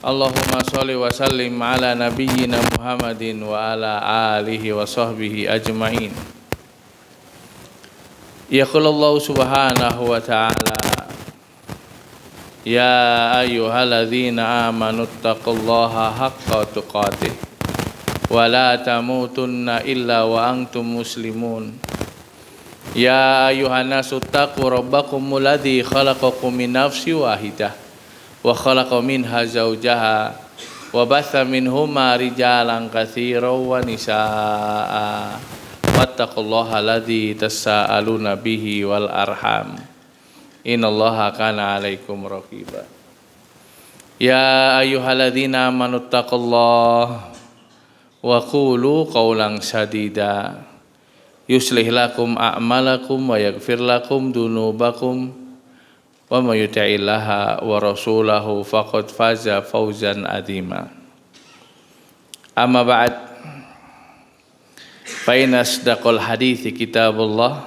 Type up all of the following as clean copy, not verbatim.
Allahumma sholli wa sallim ala nabiyyina Muhammadin wa ala alihi wa sahbihi ajma'in. Yaqulullahu subhanahu wa ta'ala, ya ayyuhalladzina amanu taqullaha haqqa tuqatih wa la tamutunna illa wa antum muslimun. Ya ayyuhan nasu taqu rabbakumul ladzi khalaqakum min nafsin wahidah wa khalaqa minha zawjaha wa batha minhuma rijalan katsiran wa nisaa wattaqullaha alladzi tasaaluna bihi wal arham innallaha kana 'alaikum raqiba. Ya ayyuhalladzina amanu taqullaha wa qulu qawlan sadida yuslih lakum a'malakum wa yaghfir lakum dunubakum wa may yuti'illaha wa rasulahu faqad faza fawzan adzima. Amma ba'd, fa inna asdaqal hadithi kitabullah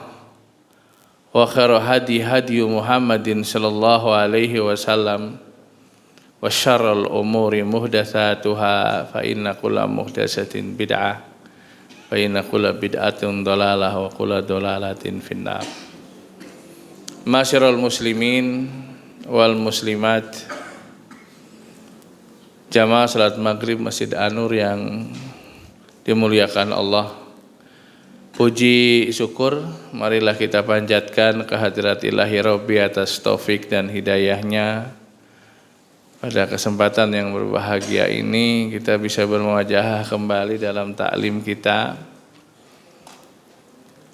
wa khairu hadi Muhammadin sallallahu alaihi wasallam wa syarrul umuri muhdatsatuha fa inna kulla muhdatsatin bid'ah wa inna kulla bid'atin dhalalah wa kulla dhalalatin finnar. Masyarul muslimin wal muslimat, jamaah salat maghrib Masjid An-Nur yang dimuliakan Allah, puji syukur marilah kita panjatkan kehadirat ilahi Rabbi atas taufik dan hidayahnya. Pada kesempatan yang berbahagia ini kita bisa bermuajahah kembali dalam taklim kita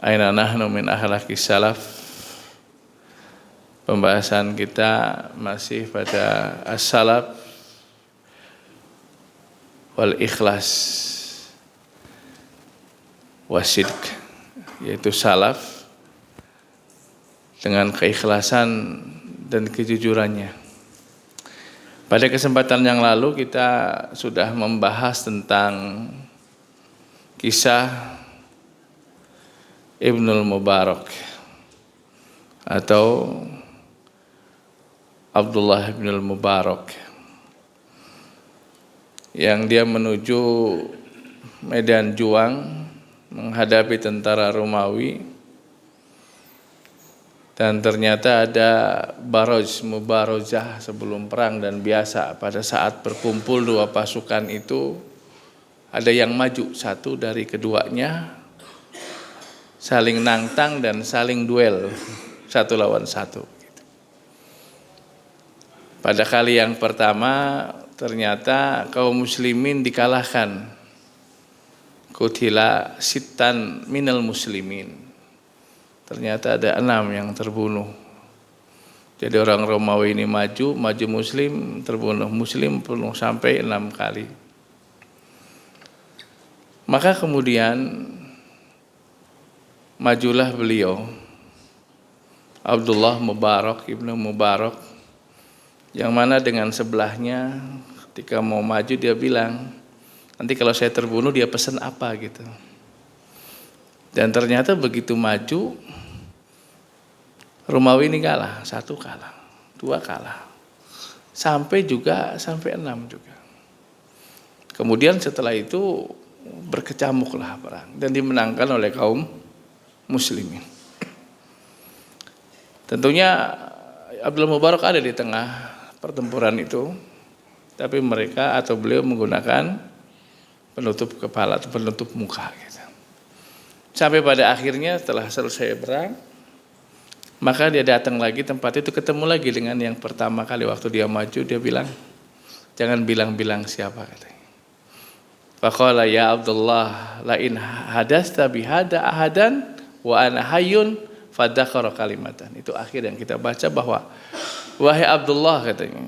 Aina nahnu min akhlaqis salaf. Pembahasan kita masih pada as-salaf wal ikhlas wasidq, yaitu salaf dengan keikhlasan dan kejujurannya. Pada kesempatan yang lalu kita sudah membahas tentang kisah Ibnul Mubarak atau Abdullah bin Mubarak yang dia menuju medan juang menghadapi tentara Romawi, dan ternyata ada mubarozah sebelum perang. Dan biasa pada saat berkumpul dua pasukan itu ada yang maju satu dari keduanya, saling nantang dan saling duel satu lawan satu. Pada kali yang pertama ternyata kaum muslimin dikalahkan. Kutila sittan minal muslimin. Ternyata ada 6 yang terbunuh. Jadi orang Romawi ini maju muslim terbunuh, muslim penuh sampai 6 kali. Maka kemudian majulah beliau Abdullah Mubarak, Ibnu Mubarak, yang mana dengan sebelahnya ketika mau maju dia bilang, nanti kalau saya terbunuh dia pesan apa gitu. Dan ternyata begitu maju, Romawi ini kalah, 1 kalah, 2 kalah, sampai 6 juga. Kemudian setelah itu berkecamuklah perang dan dimenangkan oleh kaum muslimin. Tentunya Abdul Mubarak ada di tengah pertempuran itu, tapi mereka atau beliau menggunakan penutup kepala atau penutup muka gitu. Sampai pada akhirnya setelah selesai perang, maka dia datang lagi tempat itu, ketemu lagi dengan yang pertama kali waktu dia maju. Dia bilang, jangan bilang-bilang siapa, katanya. Faqala ya Abdullah la in hadasta bihada ahadan wa ana hayyun fadzakara kalimatan. Itu akhir yang kita baca bahwa wahai Abdullah, katanya,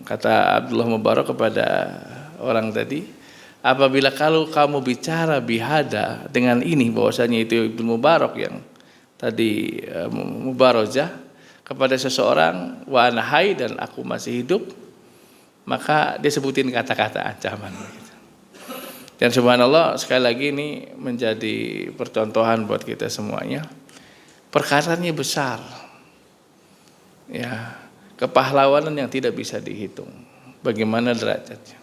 kata Abdullah Mubarak kepada orang tadi, apabila kalau kamu bicara bihada dengan ini, bahwasanya itu Ibnu Mubarak yang tadi mubarozah kepada seseorang, wa ana hayy, dan aku masih hidup, maka dia sebutin kata-kata ancaman. Dan subhanallah, sekali lagi ini menjadi percontohan buat kita semuanya. Perkataannya besar. Ya, kepahlawanan yang tidak bisa dihitung. Bagaimana derajatnya.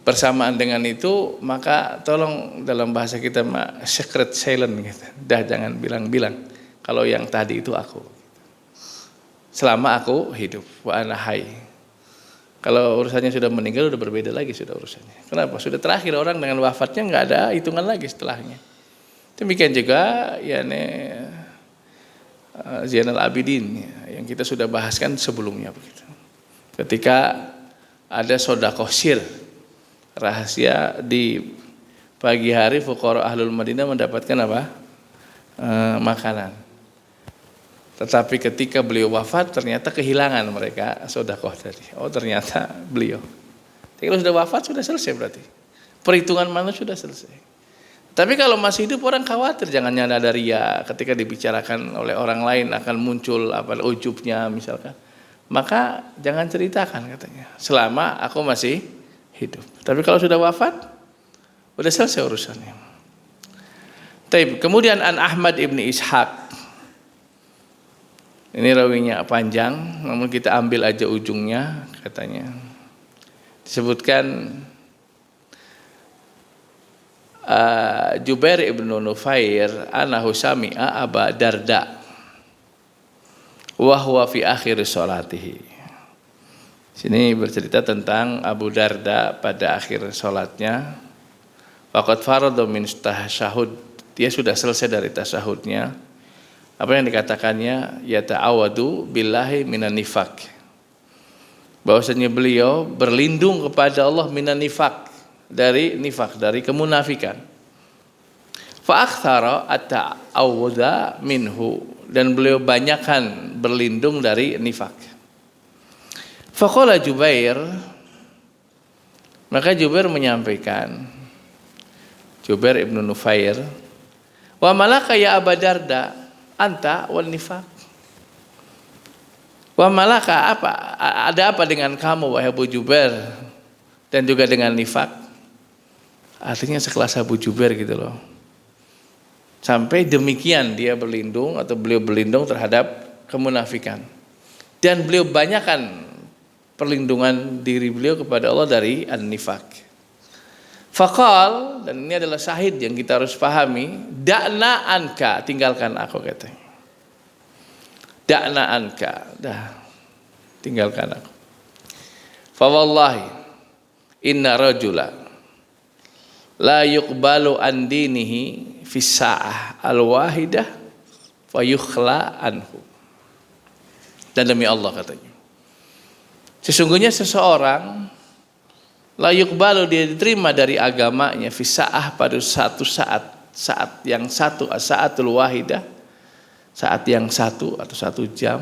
Bersamaan dengan itu, maka tolong dalam bahasa kita secret silent gitu. Dah jangan bilang-bilang kalau yang tadi itu aku. Selama aku hidup, wa ana hayy. Kalau urusannya sudah meninggal udah berbeda lagi sudah urusannya. Kenapa? Sudah terakhir orang dengan wafatnya nggak ada hitungan lagi setelahnya. Demikian juga Zainal Abidin yang kita sudah bahaskan sebelumnya begitu. Ketika ada sedekah sir rahasia di pagi hari fuqara ahlul Madinah mendapatkan apa? Makanan. Tetapi ketika beliau wafat ternyata kehilangan mereka sedekah tadi. Oh ternyata beliau. Kalau sudah wafat sudah selesai berarti. Perhitungan mana sudah selesai. Tapi kalau masih hidup orang khawatir jangan ada ria ketika dibicarakan oleh orang lain akan muncul ujubnya misalkan. Maka jangan ceritakan katanya. Selama aku masih hidup. Tapi kalau sudah wafat sudah selesai urusannya. Kemudian an Ahmad ibni Ishaq. Ini rawinya panjang, namun kita ambil aja ujungnya katanya. Disebutkan Jubair ibnu Nufair anahu sami'a Aba Darda wa huwa fi akhir salatihi. Sini bercerita tentang Abu Darda pada akhir salatnya. Waqad farada min tasyahud. Dia sudah selesai dari tasyahudnya. Apa yang dikatakannya yata'awadu billahi minan nifaq. Bahwasanya beliau berlindung kepada Allah minan nifaq, dari nifaq, dari kemunafikan. Fa aktsara at-ta'awudha minhu, dan beliau banyakkan berlindung dari nifaq. Faqala Jubair, maka Jubair menyampaikan, Jubair ibnu Nufair, wa malaka ya Aba Darda anta wal nifaq. Wa malaka, ada apa dengan kamu wahai Abu Jubair dan juga dengan nifaq? Artinya sekelas Abu Jubair gitu loh. Sampai demikian dia berlindung atau beliau berlindung terhadap kemunafikan. Dan beliau banyakkan perlindungan diri beliau kepada Allah dari an-nifaq. Faqal, dan ini adalah syahid yang kita harus pahami, da'na anka, tinggalkan aku katanya. Da'na anka, dah tinggalkan aku. Fa wallahi inna rajula la yuqbalu an dinihi fi sa'ah al-wahidah fa yukhla anhu. Dan demi Allah katanya, sesungguhnya seseorang la yuqbalu, dia diterima dari agamanya fi sa'ah, pada satu saat yang satu, sa'atul wahidah, saat yang satu atau satu jam,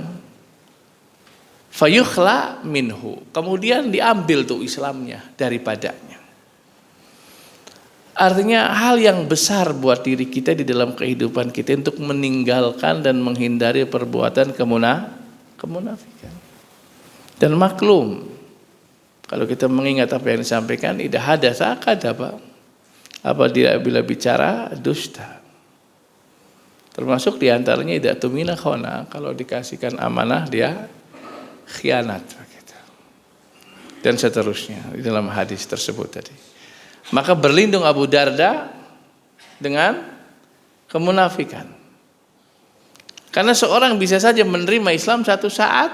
fayukhla minhu, kemudian diambil tuh Islamnya daripadanya. Artinya hal yang besar buat diri kita di dalam kehidupan kita untuk meninggalkan dan menghindari perbuatan kemunafikan. Dan maklum, kalau kita mengingat apa yang disampaikan, tidak ada sakada Pak. Apa dia bila bicara dusta. Termasuk diantaranya tidak tumina khona, kalau dikasihkan amanah dia khianat begitu. Dan seterusnya di dalam hadis tersebut tadi. Maka berlindung Abu Darda dengan kemunafikan. Karena seorang bisa saja menerima Islam satu saat,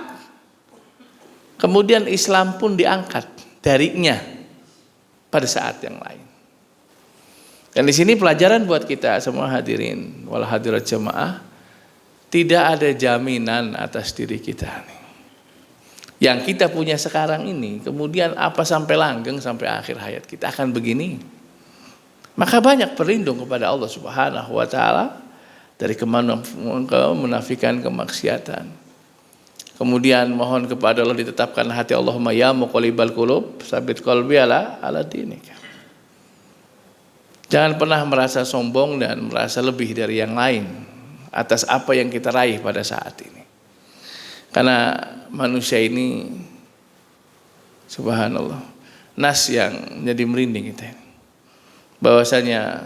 kemudian Islam pun diangkat darinya pada saat yang lain. Dan di sini pelajaran buat kita semua hadirin wal hadirat jamaah, tidak ada jaminan atas diri kita nih. Yang kita punya sekarang ini, kemudian apa sampai langgeng sampai akhir hayat kita akan begini. Maka banyak berlindung kepada Allah Subhanahu wa taala dari kemunafikan, kemaksiatan. Kemudian mohon kepada Allah ditetapkan hati, Allahumma ya muqallibal qulub tsabit qalbi ala dinika. Jangan pernah merasa sombong dan merasa lebih dari yang lain atas apa yang kita raih pada saat ini. Karena manusia ini subhanallah, nas yang jadi merinding kita. Bahwasanya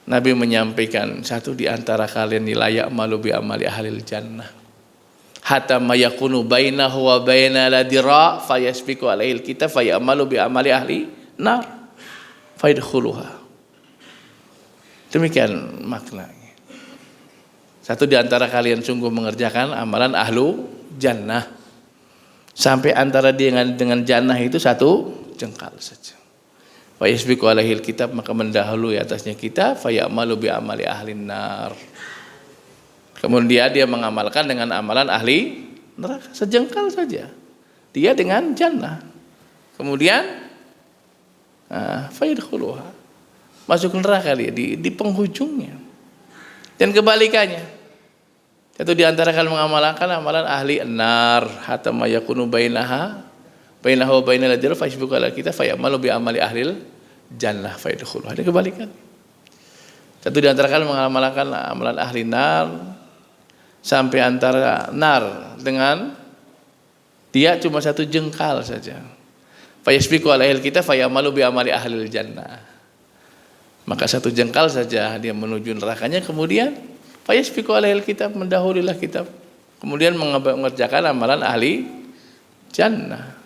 Nabi menyampaikan, satu di antara kalian layak malu bi amali ahlil jannah. hatta ma yakunu bainahu wa baina ladira fayasbiqu alaihi alkitab fayamalu bi amali ahli nar fayadkhuluha. Demikian maknanya. Satu di antara kalian sungguh mengerjakan amalan ahlu jannah sampai antara dia dengan jannah itu satu jengkal saja. Fa yasbiqu alaihil kitab, maka mendahului atasnya kitab, fa ya'malu bi amali ahlin nar. Kemudian dia mengamalkan dengan amalan ahli neraka sejengkal saja. Dia dengan jannah. Kemudian fa yadkhuluha. Masuk neraka dia di penghujungnya. Dan kebalikannya. Itu di antara kalian mengamalkan amalan ahli nar hatta ma yakunu bainahu wa bainal ladzi fa yasbiqu ala kita fa ya'malu bi amali ahlil jannah fa yadkhuluha. Ada kebalikan. Satu di antara kalian mengamalkan amalan ahli nar sampai antara nar dengan dia cuma satu jengkal saja. Fa yasbiqu alaihil kita fa ya'malu bi amali ahlil jannah. Maka satu jengkal saja dia menuju nerakanya, kemudian fayasbiqu alaihil kitab, mendahulilah kitab, kemudian mengerjakan amalan ahli jannah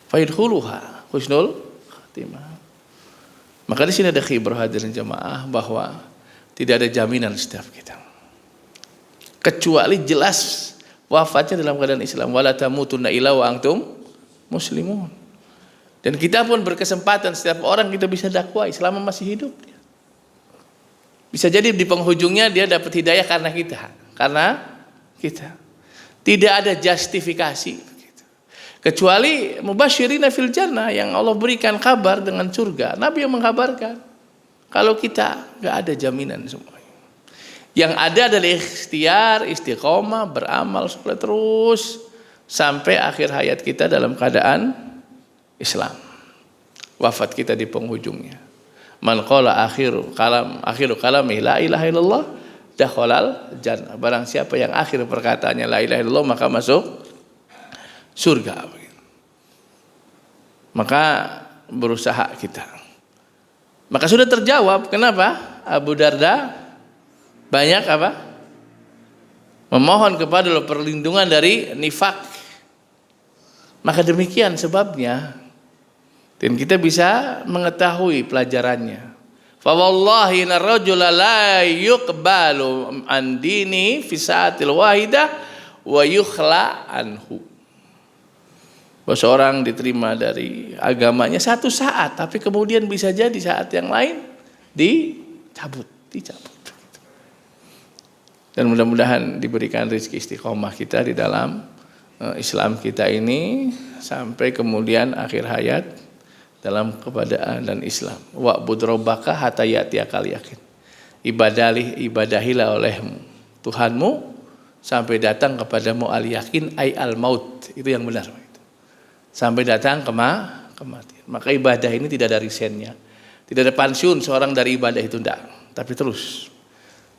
fayadkhuluha husnul khatimah. Maka di sini ada khibrah hadirin jamaah bahwa tidak ada jaminan setiap kita kecuali jelas wafatnya dalam keadaan Islam, wala tamutunna illa wa antum muslimun. Dan kita pun berkesempatan setiap orang kita bisa dakwai selama masih hidup. Bisa jadi di penghujungnya dia dapat hidayah karena kita. Tidak ada justifikasi. Kecuali mubasyirina fil jannah yang Allah berikan kabar dengan surga. Nabi yang mengkabarkan. Kalau kita nggak ada jaminan semuanya. Yang ada adalah ikhtiar, istiqomah, beramal supaya terus sampai akhir hayat kita dalam keadaan Islam. Wafat kita di penghujungnya. Man qala akhiru kalami la ilaha illallah dakhalal jannah. Barang siapa yang akhir perkataannya la ilaha illallah maka masuk surga. Maka berusaha kita. Maka sudah terjawab kenapa Abu Darda banyak apa? Memohon kepada Allah perlindungan dari nifak. Maka demikian sebabnya. Dan kita bisa mengetahui pelajarannya. Fa wallahi inna rajula la yuqbalu an dini fi sa'atil wahidah wa yukhla anhu. Bahwa seorang diterima dari agamanya satu saat, tapi kemudian bisa jadi saat yang lain dicabut. Dan mudah-mudahan diberikan rezeki istiqomah kita di dalam Islam kita ini sampai kemudian akhir hayat dalam keadaan dan Islam. Wa'bud rabbaka hatta ya'tiyakal yakin. Ibadahilah olehmu Tuhanmu sampai datang kepadamu al yakin ay al maut. Itu yang benar. Sampai datang kematian. Maka ibadah ini tidak ada risennya. Tidak ada pensiun seorang dari ibadah itu tidak. Tapi terus.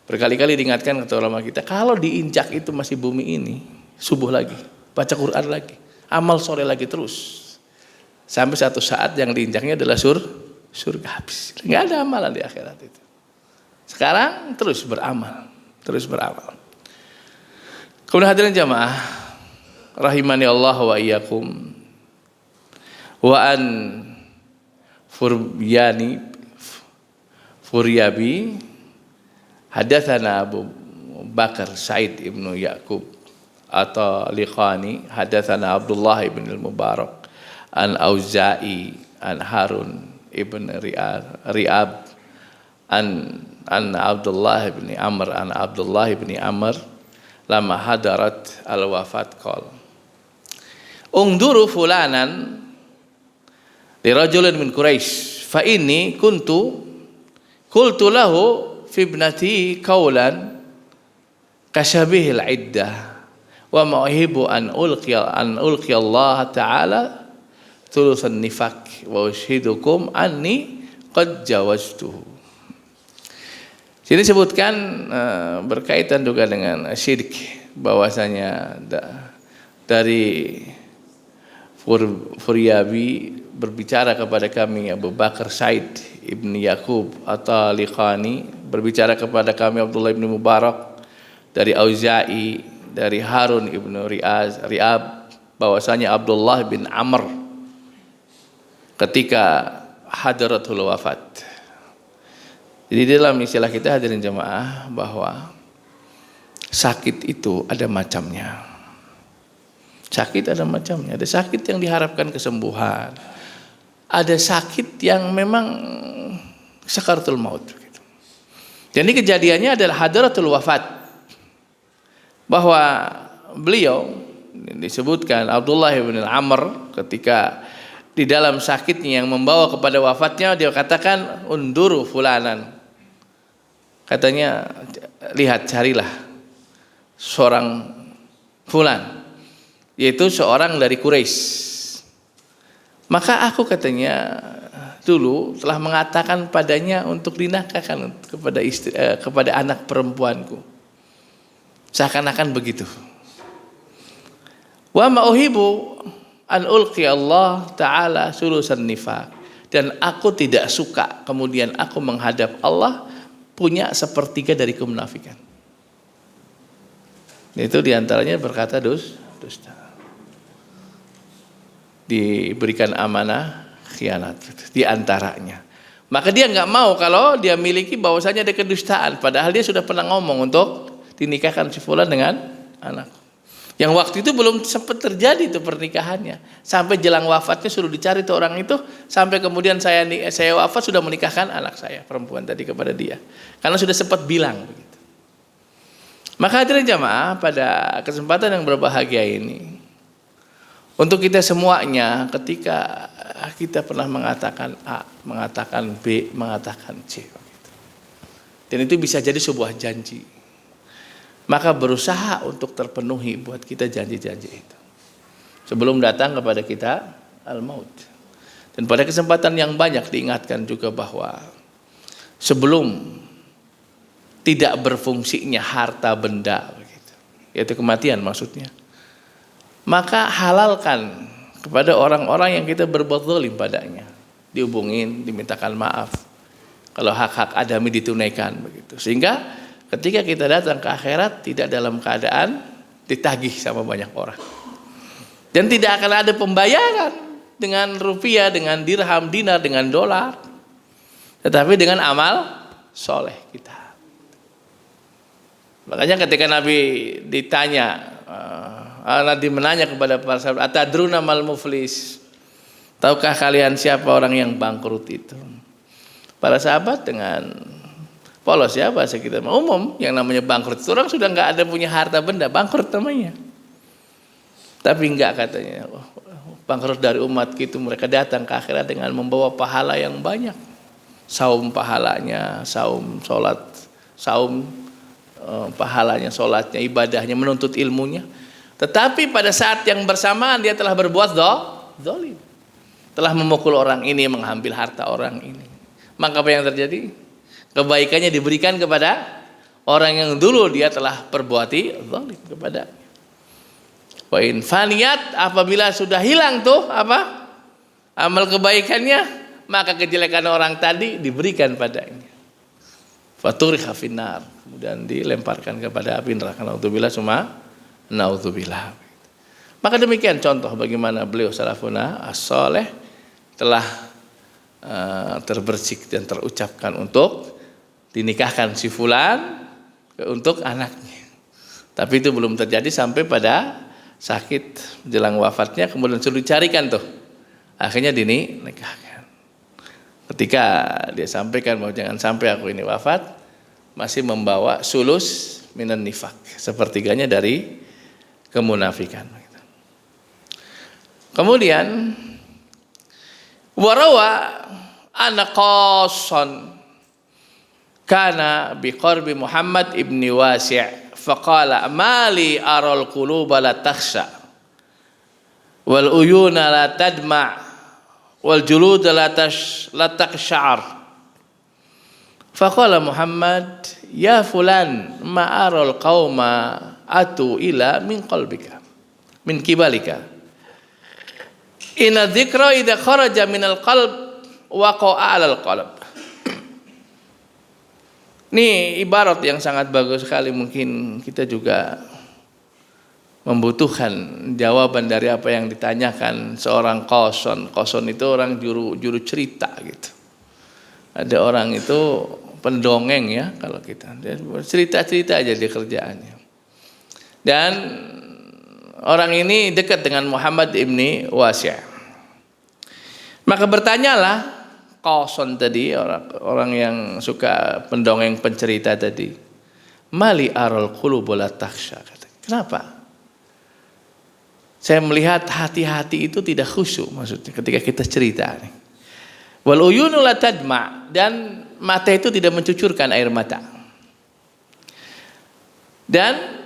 Berkali-kali diingatkan kata ulama kita, kalau diinjak itu masih bumi ini, subuh lagi, baca Quran lagi, amal soleh lagi terus. Sampai satu saat yang diinjaknya adalah surga habis. Enggak ada amalan di akhirat itu. Sekarang terus beramal. Kemudian hadirin jamaah rahimani Allah wa iyyakum. Wa an Furyabi hadatsana Abu Bakar Said ibnu Yaqub atau Liqani hadatsana Abdullah ibn al-Mubarak an Auza'i an Harun ibn Ri'ab an Abdullah ibn Amr lama hadarat al-wafat qol ungduru fulanan li rajulin min Quraisy fa inni qultu lahu fi ibnati qawlan kashabihil iddah wa mauhibu an ulqiya Allah ta'ala thulutsan nifak wa ushidukum anni qad jawaztuhu. Sini sebutkan berkaitan juga dengan syirik bahwasanya dari Furyabi berbicara kepada kami Abu Bakar Said ibn Yaqub atau Liqani berbicara kepada kami Abdullah ibn Mubarak dari Auza'i dari Harun ibnu Ri'ab bahwasanya Abdullah bin Amr ketika hadaratul wafat. Jadi dalam istilah kita hadirin jemaah bahwa sakit itu ada macamnya. Sakit ada macamnya. Ada sakit yang diharapkan kesembuhan. Ada sakit yang memang sakaratul maut. Jadi kejadiannya adalah hadaratul wafat. Bahwa beliau disebutkan Abdullah bin Amr ketika di dalam sakitnya yang membawa kepada wafatnya, dia katakan unduru fulanan. Katanya lihat, carilah seorang fulan, yaitu seorang dari Quraisy. Maka aku katanya dulu telah mengatakan padanya untuk dinakahkan kepada anak perempuanku. Seakan-akan begitu. Wa ma uhibu an ulqi Allah taala sulusan nifaq, dan aku tidak suka kemudian aku menghadap Allah punya sepertiga dari kemunafikan. Itu diantaranya berkata dusta. Diberikan amanah, khianat, diantaranya. Maka dia nggak mau kalau dia miliki bahwasanya ada kedustaan, padahal dia sudah pernah ngomong untuk dinikahkan si fulan dengan anak. Yang waktu itu belum sempat terjadi itu pernikahannya, sampai jelang wafatnya suruh dicari tuh orang itu, sampai kemudian saya wafat sudah menikahkan anak saya perempuan tadi kepada dia, karena sudah sempat bilang begitu. Maka hadirin jamaah, pada kesempatan yang berbahagia ini, untuk kita semuanya, ketika kita pernah mengatakan A, mengatakan B, mengatakan C, dan itu bisa jadi sebuah janji, maka berusaha untuk terpenuhi buat kita janji-janji itu sebelum datang kepada kita al-maut. Dan pada kesempatan yang banyak diingatkan juga bahwa sebelum tidak berfungsinya harta benda, yaitu kematian maksudnya, maka halalkan kepada orang-orang yang kita berbuat zalim padanya, dihubungin, dimintakan maaf, kalau hak-hak adami ditunaikan begitu, sehingga ketika kita datang ke akhirat tidak dalam keadaan ditagih sama banyak orang, dan tidak akan ada pembayaran dengan rupiah, dengan dirham, dinar, dengan dolar, tetapi dengan amal soleh kita. Makanya ketika Nabi ditanya, Nabi menanya kepada para sahabat, atadruna mal muflis, tahukah kalian siapa orang yang bangkrut itu? Para sahabat dengan polos, ya bahasa kita umum, yang namanya bangkrut itu orang sudah nggak ada punya harta benda, bangkrut namanya. Tapi enggak, katanya, bangkrut dari umat gitu, mereka datang ke akhirat dengan membawa pahala yang banyak, saum pahalanya, saum sholat, saum pahalanya, sholatnya, ibadahnya, menuntut ilmunya. Tetapi pada saat yang bersamaan dia telah berbuat zalim, telah memukul orang ini, mengambil harta orang ini. Maka apa yang terjadi? Kebaikannya diberikan kepada orang yang dulu dia telah perbuati zalim kepada. Wa in faniyat, apabila sudah hilang tuh apa? Amal kebaikannya, maka kejelekan orang tadi diberikan padanya. Faturikha finnar, kemudian dilemparkan kepada api neraka. Naudzubillah summa naudzubillah. Maka demikian contoh bagaimana beliau salafuna as-saleh telah terbersih dan terucapkan untuk dinikahkan si fulan untuk anaknya. Tapi itu belum terjadi sampai pada sakit jelang wafatnya, kemudian sudah dicarikan tuh, akhirnya dinikahkan. Ketika dia sampaikan bahwa jangan sampai aku ini wafat masih membawa sulus minan nifak, sepertiganya dari kemunafikan. Kemudian warawa ana qasan kana biqarbi Muhammad ibni Wasi' faqala mali aral quluba la takhsha wal uyuna la tadma' wal julud la taksha'ar. Faqala Muhammad ya fulan ma aral qauma atu ila min qalbika min kibalika inna dzikra idza kharaja minal qalb waqa'a 'alal qalb. Ini ibarat yang sangat bagus sekali, mungkin kita juga membutuhkan jawaban dari apa yang ditanyakan seorang qason. Qason itu orang juru cerita gitu. Ada orang itu pendongeng ya kalau kita. Dia cerita-cerita aja dia kerjaannya. Dan orang ini dekat dengan Muhammad ibni Wasi'. Maka bertanyalah qason tadi, orang yang suka pendongeng pencerita tadi. Mali aral qulub la takhsha. Kenapa? Saya melihat hati-hati itu tidak khusyuk, maksudnya ketika kita cerita. Wal uyunu la tadma, dan mata itu tidak mencucurkan air mata. Dan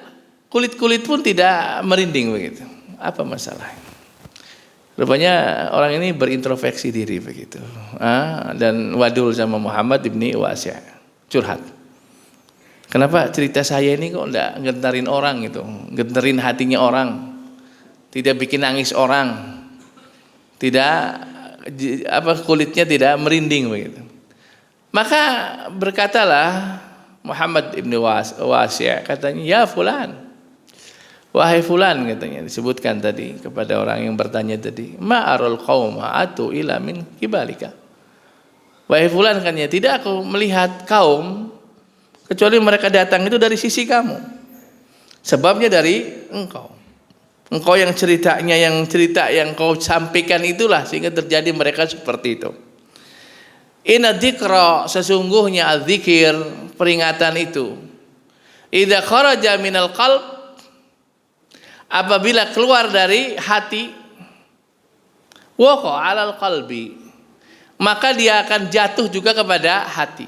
kulit-kulit pun tidak merinding begitu. Apa masalahnya? Rupanya orang ini berintrospeksi diri begitu. Dan wadul sama Muhammad ibni Wasi', curhat. Kenapa cerita saya ini kok enggak gentarin orang gitu, gentarin hatinya orang, tidak bikin nangis orang, tidak kulitnya tidak merinding begitu. Maka berkatalah Muhammad ibn Wasi', katanya, ya fulan, wahai fulan, katanya, disebutkan tadi kepada orang yang bertanya tadi, ma'arul qauma atu ila min kibalika. Wahai fulan, katanya, tidak aku melihat kaum kecuali mereka datang itu dari sisi kamu. Sebabnya dari engkau. Engkau yang cerita yang kau sampaikan itulah sehingga terjadi mereka seperti itu. Inna dzikra, sesungguhnya adzikir, peringatan itu, idza kharaja minal qalb, apabila keluar dari hati, waqa 'alal qalbi, maka dia akan jatuh juga kepada hati.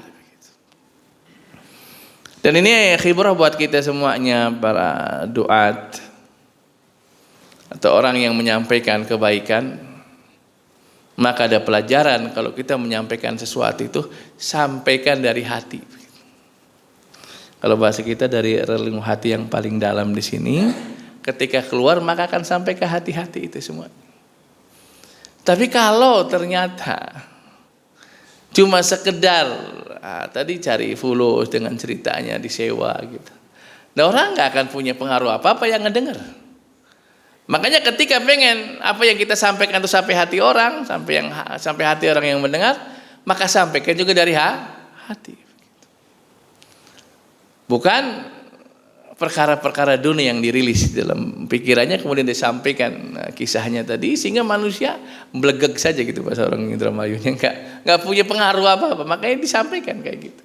Dan ini khibrah buat kita semuanya, para duat atau orang yang menyampaikan kebaikan. Maka ada pelajaran kalau kita menyampaikan sesuatu itu sampaikan dari hati. Kalau bahasa kita dari relung hati yang paling dalam di sini, ketika keluar maka akan sampai ke hati-hati itu semua. Tapi kalau ternyata cuma sekedar tadi cari follow dengan ceritanya disewa gitu, nah orang nggak akan punya pengaruh apa-apa yang ngedengar. Makanya ketika pengen apa yang kita sampaikan itu sampai hati orang, sampai hati orang yang mendengar, maka sampaikan juga dari hati. Bukan perkara-perkara dunia yang dirilis dalam pikirannya kemudian disampaikan kisahnya tadi sehingga manusia belegeg saja gitu, bahasa orang Indramayunya, nggak punya pengaruh apa-apa, makanya disampaikan kayak gitu.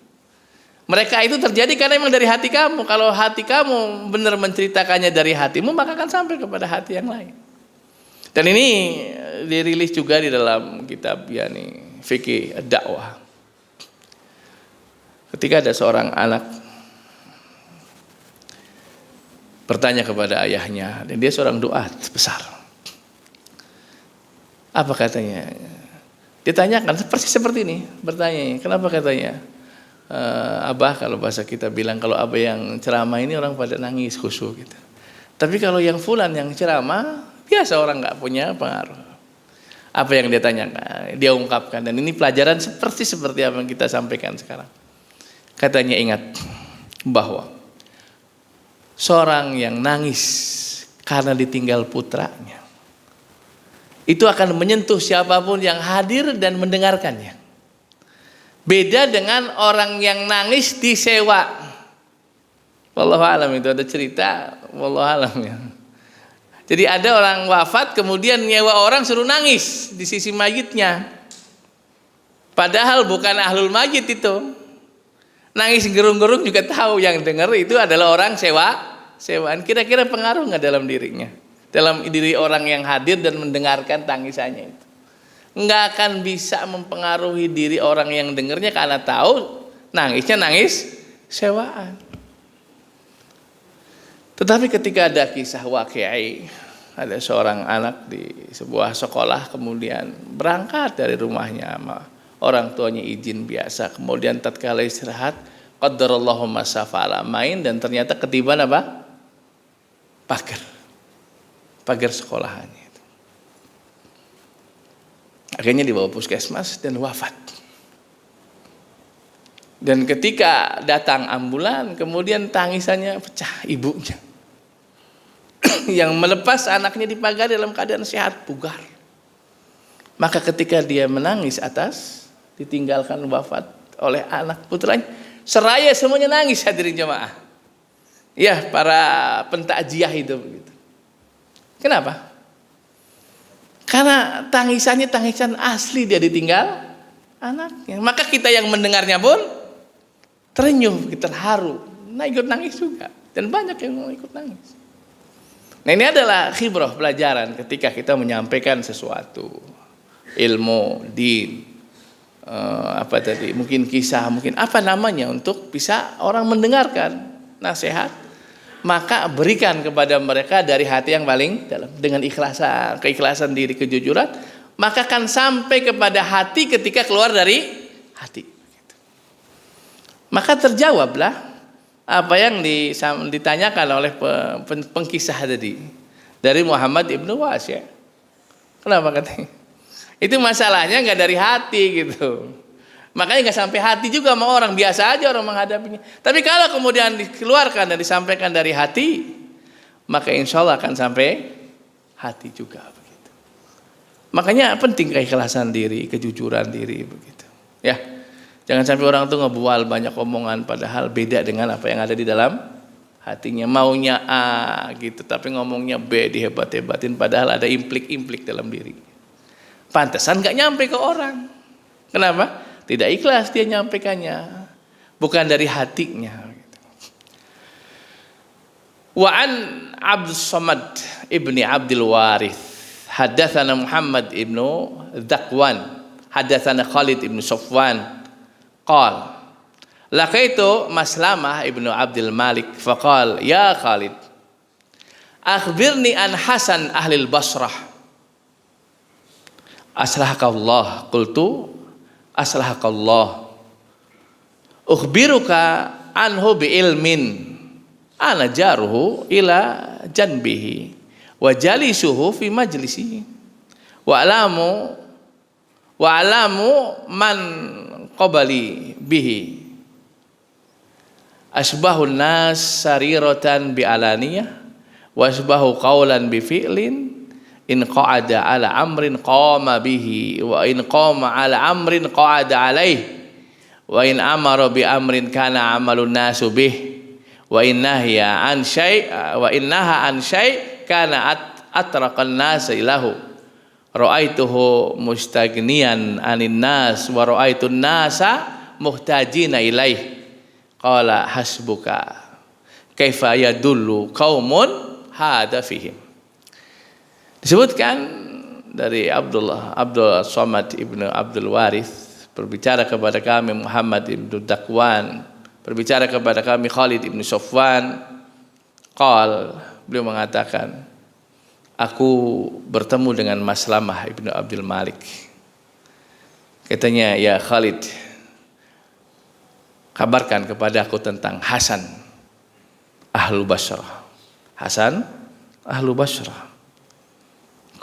Mereka itu terjadi karena memang dari hati kamu. Kalau hati kamu benar menceritakannya dari hatimu, maka akan sampai kepada hati yang lain. Dan ini dirilis juga di dalam kitab Fikih Dakwah. Ketika ada seorang anak bertanya kepada ayahnya, dan dia seorang duat besar. Apa katanya? Ditanyakan seperti ini, bertanya, kenapa katanya? Abah, kalau bahasa kita bilang, kalau abah yang ceramah ini orang pada nangis khusyuk gitu. Tapi kalau yang fulan yang ceramah, biasa orang nggak punya pengaruh. Apa yang dia tanyakan, dia ungkapkan, dan ini pelajaran seperti apa yang kita sampaikan sekarang. Katanya, ingat bahwa seorang yang nangis karena ditinggal putranya itu akan menyentuh siapapun yang hadir dan mendengarkannya. Beda dengan orang yang nangis disewa. Wallahu alam, itu ada cerita, wallahu alam ya. Jadi ada orang wafat kemudian nyewa orang suruh nangis di sisi mayitnya. Padahal bukan ahlul mayit itu. Nangis gerung-gerung juga tahu yang dengar itu adalah orang sewaan. Kira-kira pengaruh nggak dalam dirinya? Dalam diri orang yang hadir dan mendengarkan tangisannya itu. Nggak akan bisa mempengaruhi diri orang yang dengarnya karena tahu nangisnya nangis sewaan. Tetapi ketika ada kisah waqi'i, ada seorang anak di sebuah sekolah kemudian berangkat dari rumahnya, orang tuanya izin biasa, kemudian tatkala istirahat qadarallahu ma safala, main dan ternyata ketiban apa? Pagar sekolahannya. Akhirnya dibawa puskesmas dan wafat. Dan ketika datang ambulan, kemudian tangisannya pecah ibunya. yang melepas anaknya di pagar dalam keadaan sehat, bugar. Maka ketika dia menangis atas ditinggalkan wafat oleh anak putranya, seraya semuanya nangis, hadirin jemaah. Ya, para pentakjiah itu begitu. Kenapa? Karena tangisannya tangisan asli, dia ditinggal anaknya. Maka kita yang mendengarnya pun terenyuh, terharu, ikut nangis juga, dan banyak yang mau ikut nangis. Nah, ini adalah khibrah, pelajaran ketika kita menyampaikan sesuatu, ilmu, din, mungkin kisah, mungkin apa namanya, untuk bisa orang mendengarkan nasihat, maka berikan kepada mereka dari hati yang paling dalam, dengan keikhlasan diri, kejujuran, maka akan sampai kepada hati ketika keluar dari hati. Maka terjawablah apa yang ditanyakan oleh pengkisah tadi dari Muhammad ibnu Wasya. Kenapa katanya? Itu masalahnya nggak dari hati gitu. Makanya nggak sampai hati juga sama orang, biasa aja orang menghadapinya. Tapi kalau kemudian dikeluarkan dan disampaikan dari hati, maka insya Allah akan sampai hati juga begitu. Makanya penting keikhlasan diri, kejujuran diri begitu. Ya, jangan sampai orang tuh ngebual banyak omongan padahal beda dengan apa yang ada di dalam hatinya. Maunya A gitu, tapi ngomongnya B, dihebat-hebatin padahal ada implik-implik dalam diri. Pantesan nggak nyampe ke orang. Kenapa? Tidak ikhlas dia nyampaikannya, bukan dari hatinya. Wa an Abdus Samad ibni Abdul Warith hadatsana Muhammad ibnu Dzakwan hadatsana Khalid ibnu Safwan qala laqaitu Maslamah ibnu Abdul Malik faqala ya Khalid akhbirni an Hasan ahli al-Basrah aslahakallah. Qultu aslahakallah ukhbiruka anhu bi ilmin ana jaruhu ila janbihi wa jalisuhu fi majlisihi wa alamu man qabali bihi asbahun nas sariratan bi alaniyah wa asbahu qawlan bi fi'lin in qa'ada ala amrin qama bihi wa in qama ala amrin qa'ada alaih wa in amara bi amrin kana amalun nasu bih wa in nahya an syai' wa in naha an syai' kana atraqan nas ilahu ra'aituhu mustaghniyan anin nas wa ra'aitun nasa muhtajina ilaih qala hasbuka kaifa yadullu qaumun hada fihim. Disebutkan dari Abdul Samad ibnu Abdul Warith berbicara kepada kami Muhammad ibnu Dzakwan, berbicara kepada kami Khalid ibnu Safwan. Beliau mengatakan, aku bertemu dengan Maslamah ibnu Abdul Malik. Katanya, ya Khalid, kabarkan kepada aku tentang Hasan Ahlul Basrah. Hasan Ahlul Basrah.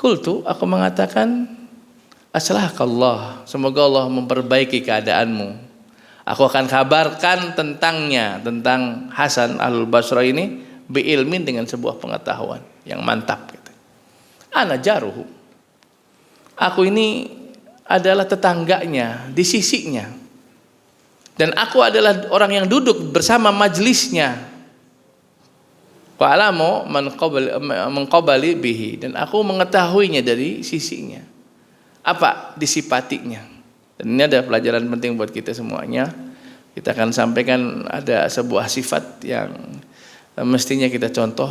Qultu, aku mengatakan, aslahakallah, semoga Allah memperbaiki keadaanmu. Aku akan kabarkan tentangnya, tentang Hasan Ahlul Basrah ini, biilmin, dengan sebuah pengetahuan yang mantap. Gitu. Ana jaruhu, aku ini adalah tetangganya, di sisinya, dan aku adalah orang yang duduk bersama majlisnya. Wa'alamu mengqabali bihi, dan aku mengetahuinya dari sisinya. Apa disipatinya? Dan ini ada pelajaran penting buat kita semuanya. Kita akan sampaikan ada sebuah sifat yang mestinya kita contoh.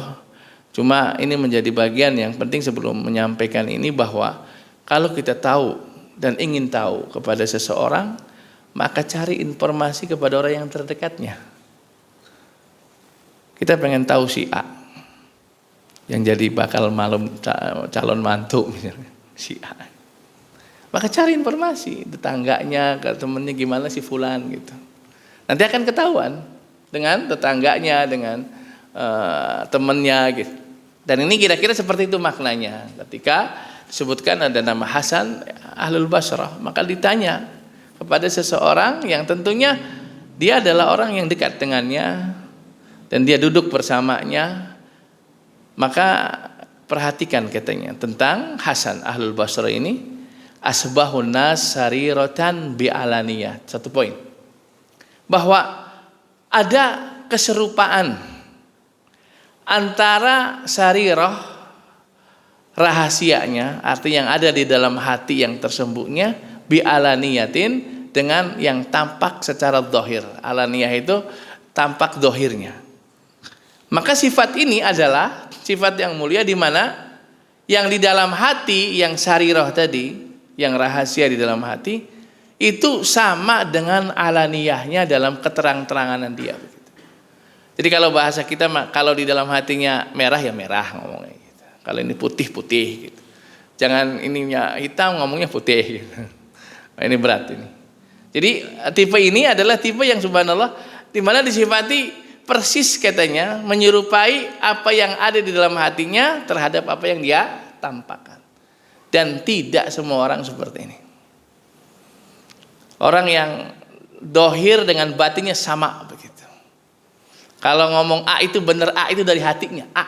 Cuma ini menjadi bagian yang penting sebelum menyampaikan ini, bahwa kalau kita tahu dan ingin tahu kepada seseorang, maka cari informasi kepada orang yang terdekatnya. Kita pengen tahu si A yang jadi bakal calon mantu misalnya, si A. Maka cari informasi tetangganya, ke temennya, gimana si fulan gitu. Nanti akan ketahuan dengan tetangganya, dengan temennya gitu. Dan ini kira-kira seperti itu maknanya. Ketika disebutkan ada nama Hasan Ahlul Basrah, maka ditanya kepada seseorang yang tentunya dia adalah orang yang dekat dengannya dan dia duduk bersamanya, maka perhatikan katanya tentang Hasan Ahlul Basra ini, asbahun nas sariratan bi'alaniyah. Satu poin, bahwa ada keserupaan antara sarirah, rahasianya, arti yang ada di dalam hati yang tersembunyi, bi'alaniyatin, dengan yang tampak secara zahir. Alaniyah itu tampak zahirnya. Maka sifat ini adalah sifat yang mulia, di mana yang di dalam hati, yang sarirah tadi, yang rahasia di dalam hati, itu sama dengan alaniyahnya dalam keterang-terangan dia. Jadi kalau bahasa kita, kalau di dalam hatinya merah ya merah ngomongnya gitu. Kalau ini putih putih gitu. Jangan ininya hitam ngomongnya putih gitu. Nah, ini berat ini. Jadi tipe ini adalah tipe yang subhanallah, di mana disifati persis katanya menyerupai apa yang ada di dalam hatinya terhadap apa yang dia tampakkan. Dan tidak semua orang seperti ini. Orang yang dohir dengan batinnya sama begitu. Kalau ngomong A itu benar, A itu dari hatinya A.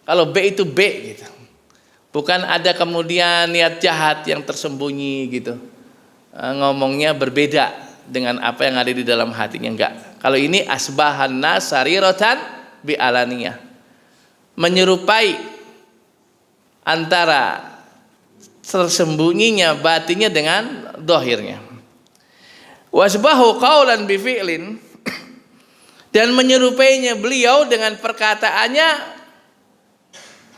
Kalau B itu B gitu. Bukan ada kemudian niat jahat yang tersembunyi gitu. Ngomongnya berbeda dengan apa yang ada di dalam hatinya, enggak. Kalau ini asbahan nas sariratan bi alaniyah, menyerupai antara tersembunyinya batinnya dengan dohirnya. Wasbahu qaulan bi fi'lin, dan menyerupainya beliau dengan perkataannya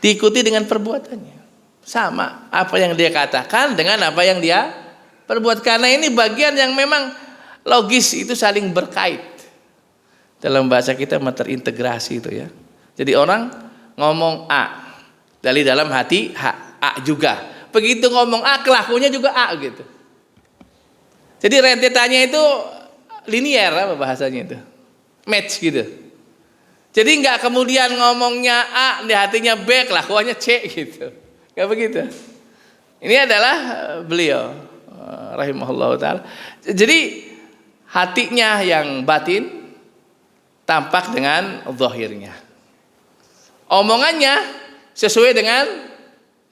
diikuti dengan perbuatannya. Sama apa yang dia katakan dengan apa yang dia perbuat, karena ini bagian yang memang logis, itu saling berkait. Dalam bahasa kita terintegrasi itu ya. Jadi orang ngomong A, dari dalam hati A juga. Begitu ngomong A, kelakuannya juga A gitu. Jadi rentetannya itu linier, apa bahasanya itu? Match gitu. Jadi nggak kemudian ngomongnya A, di hatinya B, kelakuannya C gitu. Nggak begitu. Ini adalah beliau rahimahullah ta'ala. Jadi hatinya yang batin tampak dengan zahirnya, omongannya sesuai dengan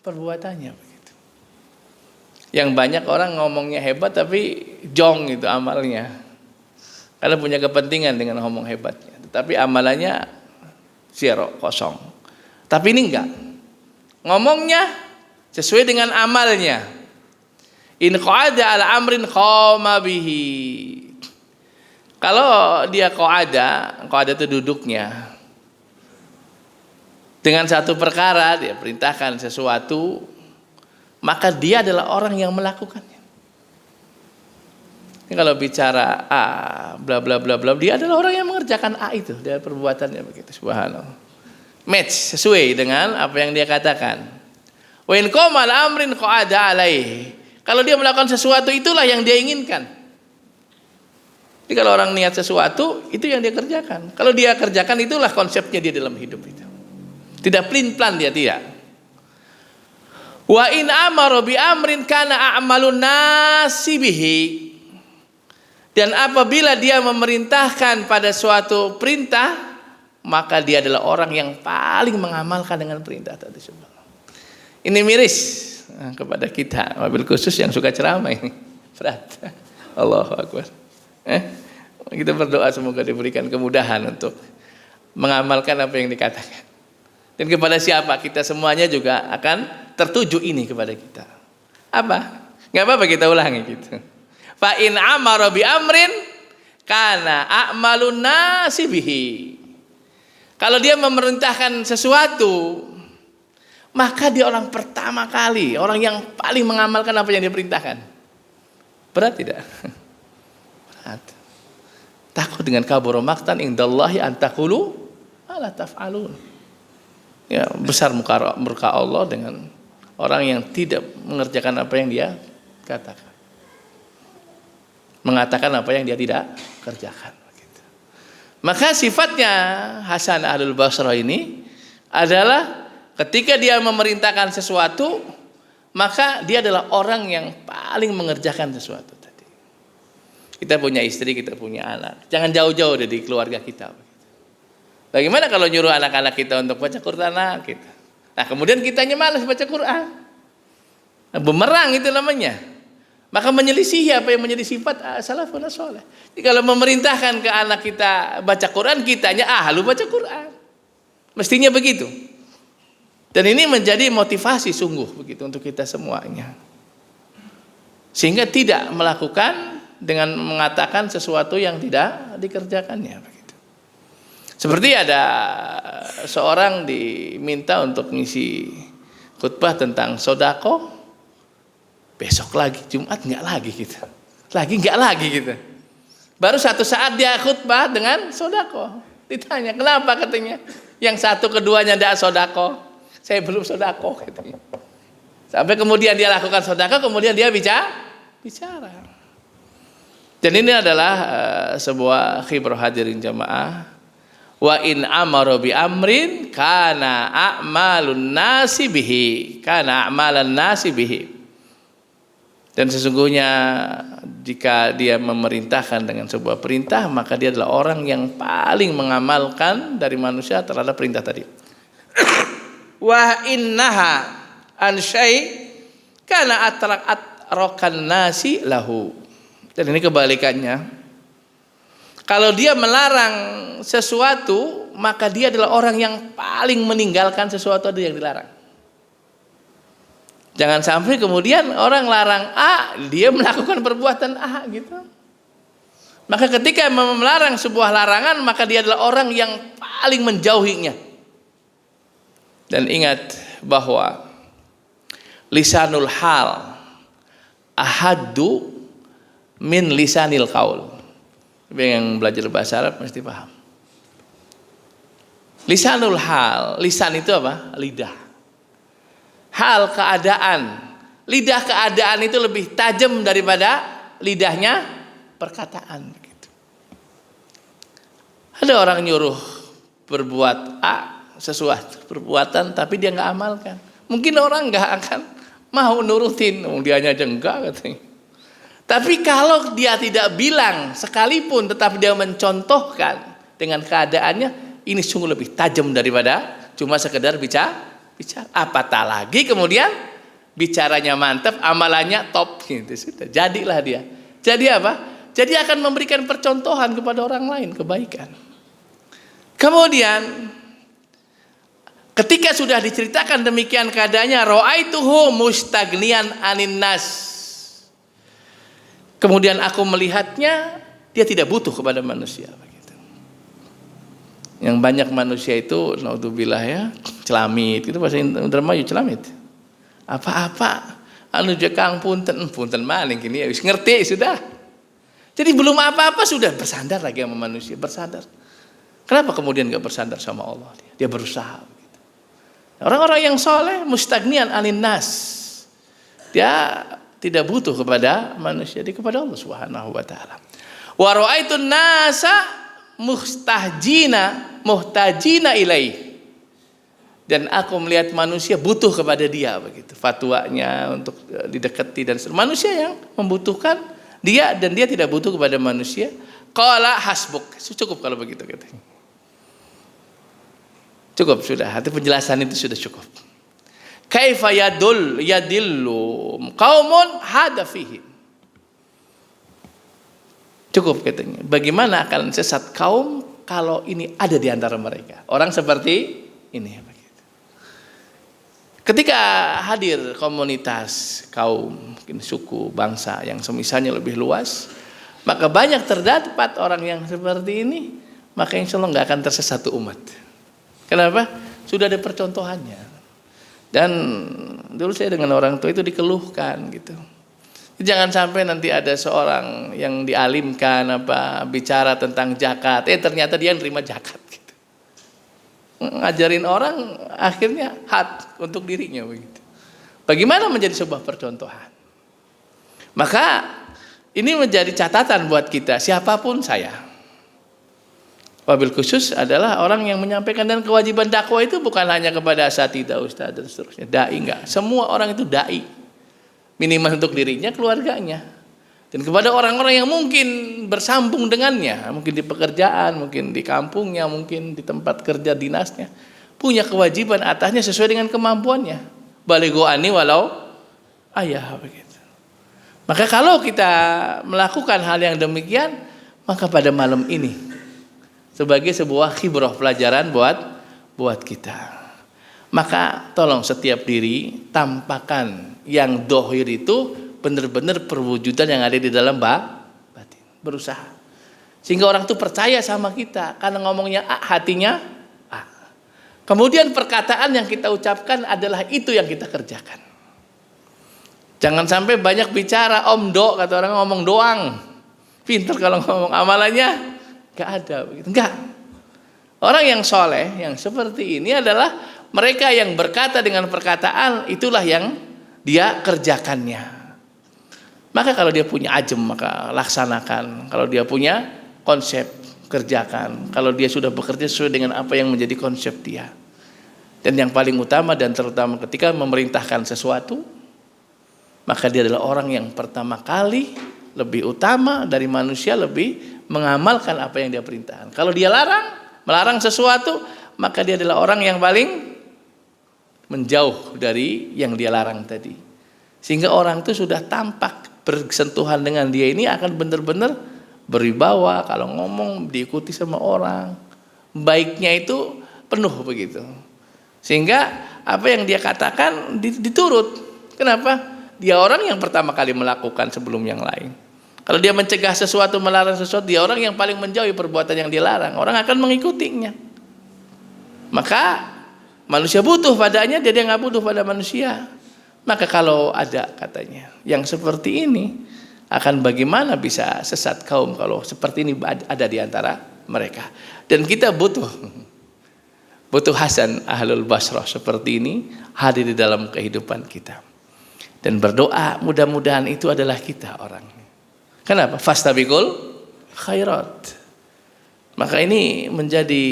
perbuatannya begitu. Yang banyak orang ngomongnya hebat tapi jong itu amalnya, karena punya kepentingan dengan ngomong hebatnya, tetapi amalannya zero, kosong. Tapi ini enggak, ngomongnya sesuai dengan amalnya. In qa'ada ala amrin qama bihi. Kalau dia qa'ada itu duduknya dengan satu perkara, dia perintahkan sesuatu, maka dia adalah orang yang melakukannya. Ini kalau bicara A, bla bla bla bla, dia adalah orang yang mengerjakan A itu, dia perbuatannya begitu, subhanallah. Match, sesuai dengan apa yang dia katakan. Wa in qama ala amrin qa'ada alaihi. Kalau dia melakukan sesuatu, itulah yang dia inginkan. Jadi kalau orang niat sesuatu, itu yang dia kerjakan. Kalau dia kerjakan, itulah konsepnya dia dalam hidup itu. Tidak pelin-pelan dia, tidak. Wa in amara bi amrin kana a'malun nasi bihi. Dan apabila dia memerintahkan pada suatu perintah, maka dia adalah orang yang paling mengamalkan dengan perintah tadi. Ini miris kepada kita, wabil khusus yang suka ceramah ini berat. Allahu Akbar. Kita berdoa semoga diberikan kemudahan untuk mengamalkan apa yang dikatakan. Dan kepada siapa? Kita semuanya juga akan tertuju ini kepada kita. Apa? Nggak apa-apa kita ulangi gitu. Fa in amara bi amrin kana a'malun nasi bihi. Kalau dia memerintahkan sesuatu, maka dia orang pertama kali, orang yang paling mengamalkan apa yang dia perintahkan. Berat tidak? Berat. Takut dengan kabur maktan indallahi an taqulu ala taf'alun. Ya, besar murka Allah dengan orang yang tidak mengerjakan apa yang dia katakan. Mengatakan apa yang dia tidak kerjakan. Maka sifatnya Hasan Ahlul Basra ini adalah ketika dia memerintahkan sesuatu, maka dia adalah orang yang paling mengerjakan sesuatu tadi. Kita punya istri, kita punya anak. Jangan jauh-jauh dari keluarga kita. Bagaimana kalau nyuruh anak-anak kita untuk baca Quran kita? Nah, kemudian kitanya malas baca Quran. Nah, bumerang itu namanya. Maka menyelisihi apa yang menjadi sifat salafun saleh. Jadi kalau memerintahkan ke anak kita baca Quran, kitanya ahlu baca Quran. Mestinya begitu. Dan ini menjadi motivasi sungguh begitu untuk kita semuanya. Sehingga tidak melakukan dengan mengatakan sesuatu yang tidak dikerjakannya begitu. Seperti ada seorang diminta untuk ngisi khutbah tentang sodako, besok lagi Jumat nggak lagi gitu, lagi nggak lagi gitu. Baru satu saat dia khutbah dengan sodako, ditanya kenapa, katanya yang satu keduanya tidak sodako, saya belum sodako katanya. Sampai kemudian dia lakukan sodako, kemudian dia bicara. Dan ini adalah sebuah khibrah hadirin jamaah. Wa in amara bi amrin kana a'malun nasi bihi, kana a'malan nasi bihi. Dan sesungguhnya jika dia memerintahkan dengan sebuah perintah, maka dia adalah orang yang paling mengamalkan dari manusia terhadap perintah tadi. Wa innaha an syai' kana atrakan nasi lahu. Dan ini kebalikannya. Kalau dia melarang sesuatu, maka dia adalah orang yang paling meninggalkan sesuatu yang dilarang. Jangan sampai kemudian orang larang A, dia melakukan perbuatan A gitu. Maka ketika melarang sebuah larangan, maka dia adalah orang yang paling menjauhinya. Dan ingat bahwa lisanul hal ahaddu min lisanil qaul. Yang belajar bahasa Arab mesti paham. Lisanul hal, lisan itu apa? Lidah. Hal keadaan, lidah keadaan itu lebih tajam daripada lidahnya perkataan. Gitu. Ada orang nyuruh berbuat A, sesuatu perbuatan, tapi dia nggak amalkan. Mungkin orang nggak akan mau nurutin, dianya aja enggak katanya. Tapi kalau dia tidak bilang sekalipun, tetapi dia mencontohkan dengan keadaannya, ini sungguh lebih tajam daripada cuma sekedar bicara. Apatah lagi kemudian bicaranya mantap, amalannya top gitu. Sudah jadilah dia. Jadi apa? Jadi akan memberikan percontohan kepada orang lain kebaikan. Kemudian ketika sudah diceritakan demikian keadaannya, ra'aituhu mustagnian anin nas. Kemudian aku melihatnya, dia tidak butuh kepada manusia. Begitu. Yang banyak manusia itu, naudzubillah ya, celamit. Itu bahasa Indramayu celamit. Apa-apa, anu jekang punten maling gini, ya, ngerti sudah. Jadi belum apa-apa sudah bersandar lagi sama manusia, bersandar. Kenapa kemudian gak bersandar sama Allah? Dia berusaha. Begitu. Orang-orang yang soleh, mustagnian anin nas. Dia tidak butuh kepada manusia, dia kepada Allah Subhanahu wa taala. Wa ra'aitun nasa muhtajina ilaih. Dan aku melihat manusia butuh kepada dia begitu. Fatwanya untuk didekati dan manusia yang membutuhkan dia dan dia tidak butuh kepada manusia. Qala hasbuk. Cukup kalau begitu katanya. Cukup sudah, arti penjelasan itu sudah cukup. Kaifa yadillu qaumun hada fihi. Cukup katanya. Bagaimana akan sesat kaum kalau ini ada di antara mereka? Orang seperti ini begitu. Ketika hadir komunitas kaum, mungkin suku, bangsa yang semisalnya lebih luas, maka banyak terdapat orang yang seperti ini, maka insya Allah nggak akan tersesat umat. Kenapa? Sudah ada percontohannya. Dan dulu saya dengan orang tua itu dikeluhkan gitu. Jangan sampai nanti ada seorang yang dialimkan bicara tentang zakat, ternyata dia nerima zakat gitu. Ngajarin orang akhirnya hat untuk dirinya begitu. Bagaimana menjadi sebuah percontohan? Maka ini menjadi catatan buat kita, siapapun saya. Wabil khusus adalah orang yang menyampaikan, dan kewajiban dakwah itu bukan hanya kepada asatidzah, ustaz dan seterusnya. Dai enggak. Semua orang itu dai. Minimal untuk dirinya, keluarganya. Dan kepada orang-orang yang mungkin bersambung dengannya, mungkin di pekerjaan, mungkin di kampungnya, mungkin di tempat kerja dinasnya. punya kewajiban atasnya sesuai dengan kemampuannya. Balighu anni walau ayah, begitu. Maka kalau kita melakukan hal yang demikian, maka pada malam ini sebagai sebuah khibrah, pelajaran buat kita. Maka tolong setiap diri tampakkan yang dohir itu benar-benar perwujudan yang ada di dalam batin. Berusaha sehingga orang itu percaya sama kita karena ngomongnya A, hatinya A. Kemudian perkataan yang kita ucapkan adalah itu yang kita kerjakan. Jangan sampai banyak bicara omdo, kata orang, ngomong doang. Pintar kalau ngomong, amalannya gak ada, begitu. Enggak. Orang yang soleh yang seperti ini adalah mereka yang berkata dengan perkataan, itulah yang dia kerjakannya. Maka kalau dia punya ajem, maka laksanakan. Kalau dia punya konsep, kerjakan. Kalau dia sudah bekerja sesuai dengan apa yang menjadi konsep dia. Dan yang paling utama dan terutama ketika memerintahkan sesuatu, maka dia adalah orang yang pertama kali lebih utama dari manusia, lebih mengamalkan apa yang dia perintahkan. Kalau dia melarang sesuatu, maka dia adalah orang yang paling menjauh dari yang dia larang tadi. Sehingga orang itu sudah tampak bersentuhan dengan dia ini akan benar-benar berwibawa, kalau ngomong diikuti sama orang. Baiknya itu penuh begitu. Sehingga apa yang dia katakan diturut. Kenapa? Dia orang yang pertama kali melakukan sebelum yang lain. Kalau dia mencegah sesuatu, melarang sesuatu, dia orang yang paling menjauhi perbuatan yang dilarang. Orang akan mengikutinya. Maka manusia butuh padanya, dia nggak butuh pada manusia. Maka kalau ada katanya yang seperti ini, akan bagaimana bisa sesat kaum kalau seperti ini ada di antara mereka. Dan kita butuh Hasan Ahlul Basrah seperti ini hadir di dalam kehidupan kita. Dan berdoa mudah-mudahan itu adalah kita orang. Kenapa? Fastabiqul khairat. Maka ini menjadi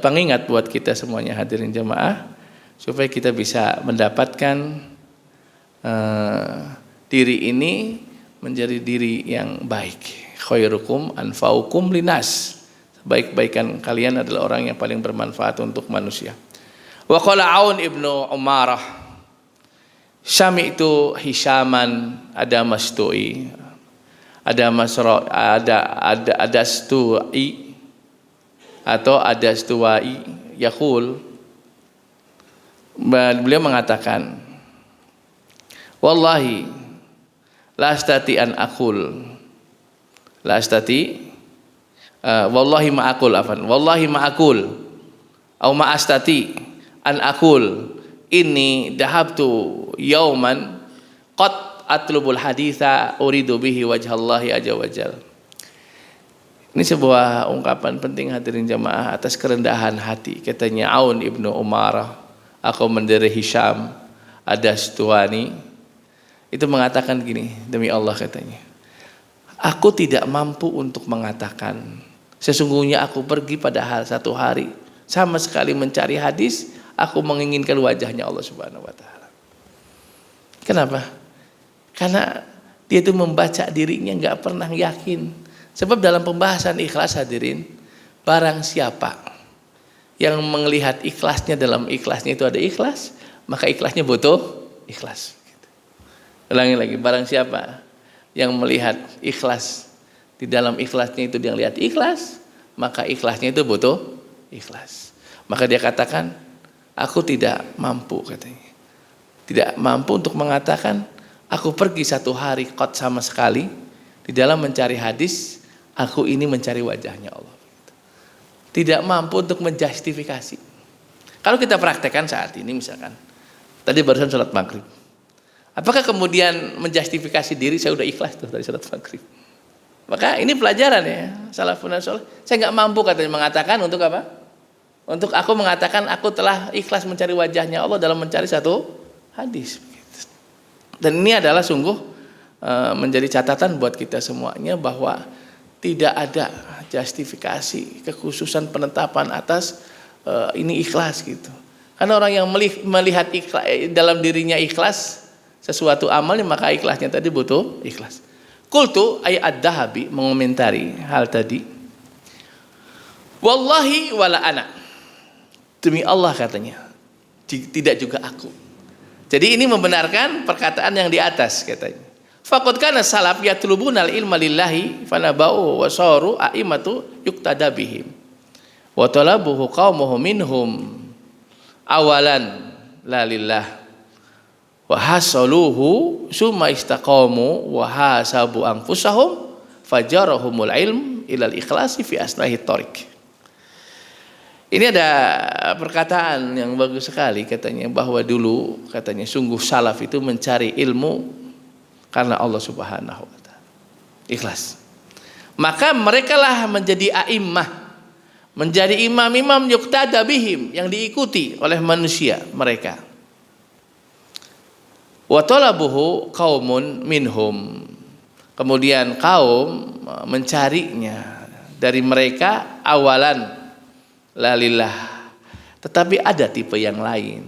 pengingat buat kita semuanya hadirin jamaah, supaya kita bisa mendapatkan diri ini menjadi diri yang baik. Khairukum anfa'ukum linas. Baik-baikan kalian adalah orang yang paling bermanfaat untuk manusia. Wa qala Aun ibnu Umarah, Syami'tu Hishaman ada Mastui, ada Stui atau ada Stuwai yaqul, beliau mengatakan, wallahi la astati an aqul, la astati wallahi ma aqul afan wallahi ma aqul au ma astati an aqul inni dahabtu yauman qad atlubul haditha uridu bihi wajhallahi azza wajal. Ini sebuah ungkapan penting hadirin jamaah atas kerendahan hati. Katanya Aun ibnu Umarah, aku mendiri Hisham Adastuani, itu mengatakan gini, demi Allah katanya, aku tidak mampu untuk mengatakan sesungguhnya aku pergi pada satu hari sama sekali mencari hadis, aku menginginkan wajahnya Allah Subhanahu wa taala. Kenapa? Karena dia itu membaca dirinya nggak pernah yakin. Sebab dalam pembahasan ikhlas hadirin, barang siapa yang melihat ikhlasnya, dalam ikhlasnya itu ada ikhlas, maka ikhlasnya butuh ikhlas. Ulangi lagi, barang siapa yang melihat ikhlas, di dalam ikhlasnya itu dia lihat ikhlas, maka ikhlasnya itu butuh ikhlas. Maka dia katakan, aku tidak mampu katanya. Tidak mampu untuk mengatakan, aku pergi satu hari qad sama sekali di dalam mencari hadis, aku ini mencari wajahnya Allah. Tidak mampu untuk menjustifikasi. Kalau kita praktekkan saat ini misalkan, tadi barusan sholat maghrib, apakah kemudian menjustifikasi diri saya udah ikhlas tuh dari sholat maghrib? Maka ini pelajaran ya, salafun saleh. Saya nggak mampu katanya mengatakan untuk apa? Untuk aku mengatakan aku telah ikhlas mencari wajahnya Allah dalam mencari satu hadis. Dan ini adalah sungguh menjadi catatan buat kita semuanya bahwa tidak ada justifikasi kekhususan penetapan atas ini ikhlas gitu. Karena orang yang melihat ikhlas, dalam dirinya ikhlas sesuatu amalnya, maka ikhlasnya tadi butuh ikhlas. Qultu ay ad-Dahabi mengomentari hal tadi. Wallahi wala ana. Demi Allah katanya, tidak juga aku. Jadi ini membenarkan perkataan yang di atas katanya. Faqad kana salaf yatlubuna al-ilma lillahi fanabau wa saru a'immatu yuqtada bihim. Wa talabuhu qaumuhum minhum awalan la lillah. Wa hasaluhu summa istaqamu wa hasabu anfusahum fajarahumul ilm ilal ikhlasi fi asnahi thariq. Ini ada perkataan yang bagus sekali katanya, bahwa dulu katanya sungguh salaf itu mencari ilmu karena Allah Subhanahu wa taala. Ikhlas. Maka merekalah menjadi a'immah, menjadi imam-imam yuqtada bihim, yang diikuti oleh manusia mereka. Wa talabuhu qaumun minhum. Kemudian kaum mencarinya dari mereka awalan lalillah. Tetapi ada tipe yang lain,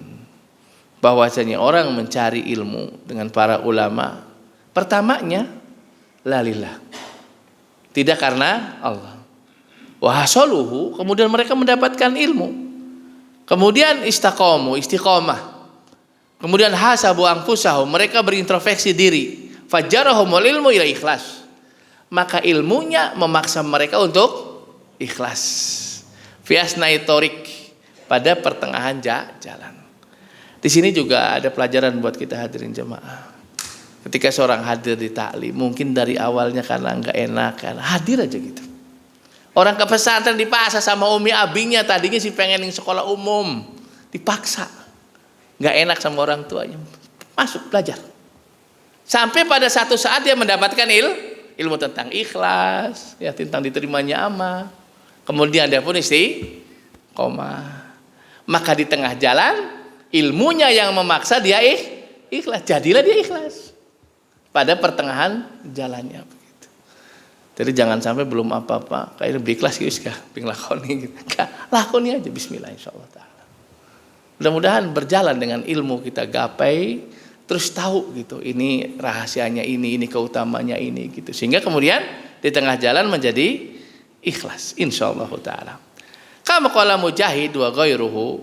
bahwasanya orang mencari ilmu dengan para ulama pertamanya lalillah, tidak karena Allah. Wahasoluhu, kemudian mereka mendapatkan ilmu, kemudian istiqomah, kemudian hasabu anfusahum, mereka berintrospeksi diri, fajarahumul ilmu ila ikhlas, maka ilmunya memaksa mereka untuk ikhlas. Fi asnai thoriq, pada pertengahan jalan. Di sini juga ada pelajaran buat kita hadirin jemaah. Ketika seorang hadir di taklim, mungkin dari awalnya karena enggak enak, kan hadir aja gitu. Orang ke pesantren dipaksa sama umi abinya, tadinya sih pengen yang sekolah umum, dipaksa. Enggak enak sama orang tuanya. Masuk belajar. Sampai pada satu saat dia mendapatkan ilmu tentang ikhlas, ya, tentang diterimanya amal. Kemudian dia pun istiqomah. Maka di tengah jalan ilmunya yang memaksa dia ikhlas. Jadilah dia ikhlas pada pertengahan jalannya begitu. Jadi jangan sampai belum apa-apa kayak lebih ikhlas gitu kah, ping lakoni gitu. Lakoni aja bismillah insyaallah taala. Mudah-mudahan berjalan dengan ilmu kita gapai, terus tahu gitu, ini rahasianya ini keutamanya ini gitu. Sehingga kemudian di tengah jalan menjadi ikhlas insyaallah taala. Kama qala Mujahid wa ghairuhu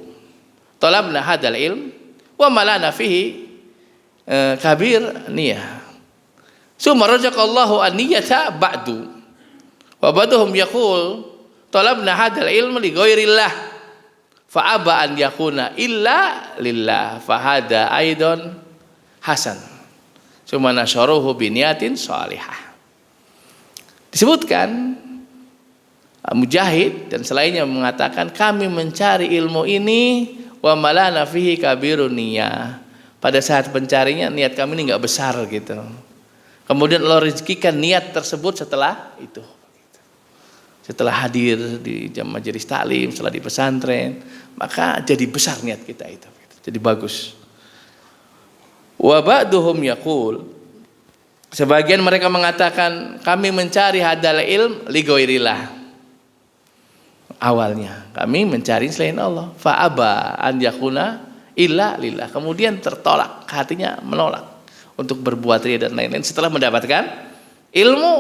talabna hadzal ilm wa malana fihi kabir niyah. Summa razaqallahu an-niyata ba'du. Wa ba'duhum yaqul talabna hadzal ilm li ghairillah fa aba an yakuna illa lillah fa hada aidan hasan. Summa nasharuhu bi niyatin shalihah. Disebutkan Mujahid dan selainnya mengatakan, kami mencari ilmu ini wa malana fihi kabirun niyah. Pada saat pencarinya niat kami ini enggak besar gitu. Kemudian Allah rezekikan niat tersebut setelah itu. Setelah hadir di jam majelis taklim, setelah di pesantren, maka jadi besar niat kita itu. Jadi bagus. Wa ba'duhum yaqul, sebagian mereka mengatakan kami mencari hadal ilm li ghairillah. Awalnya kami mencari selain Allah, fa'aba an yakuna illa lillah. Kemudian tertolak, hatinya menolak untuk berbuat riya dan lain-lain. Setelah mendapatkan ilmu,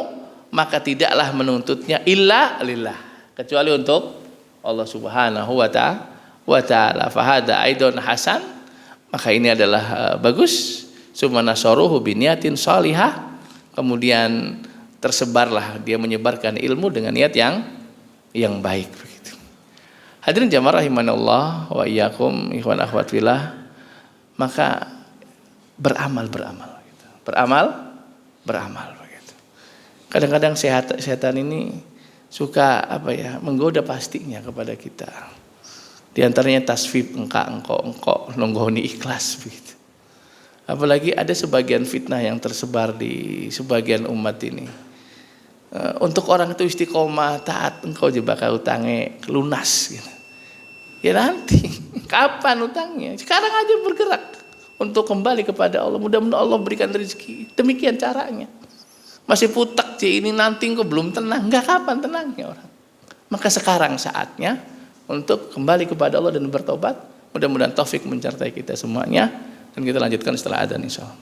maka tidaklah menuntutnya illa lillah, kecuali untuk Allah Subhanahu wa ta'ala. Fahada aidon hasan, maka ini adalah bagus. Summa nasaruhu biniyatin salihah, kemudian tersebarlah dia menyebarkan ilmu dengan niat yang baik begitu. Hadirin jamaah rahimanallah wa iyyakum ikhwan akhwat fillah, maka beramal gitu. Beramal begitu. Kadang-kadang setan ini suka menggoda pastinya kepada kita. Di antaranya tasfib engkau nonggoni ikhlas begitu. Apalagi ada sebagian fitnah yang tersebar di sebagian umat ini. Untuk orang itu istiqomah taat, engkau juga bakal utangnya lunas gitu. Ya nanti kapan utangnya? Sekarang aja bergerak untuk kembali kepada Allah. Mudah-mudahan Allah berikan rezeki. Demikian caranya. Masih putak ini nanti engkau belum tenang. Enggak, kapan tenangnya orang? Maka sekarang saatnya untuk kembali kepada Allah dan bertobat. Mudah-mudahan taufik mencertai kita semuanya, dan kita lanjutkan setelah adzan insyaallah.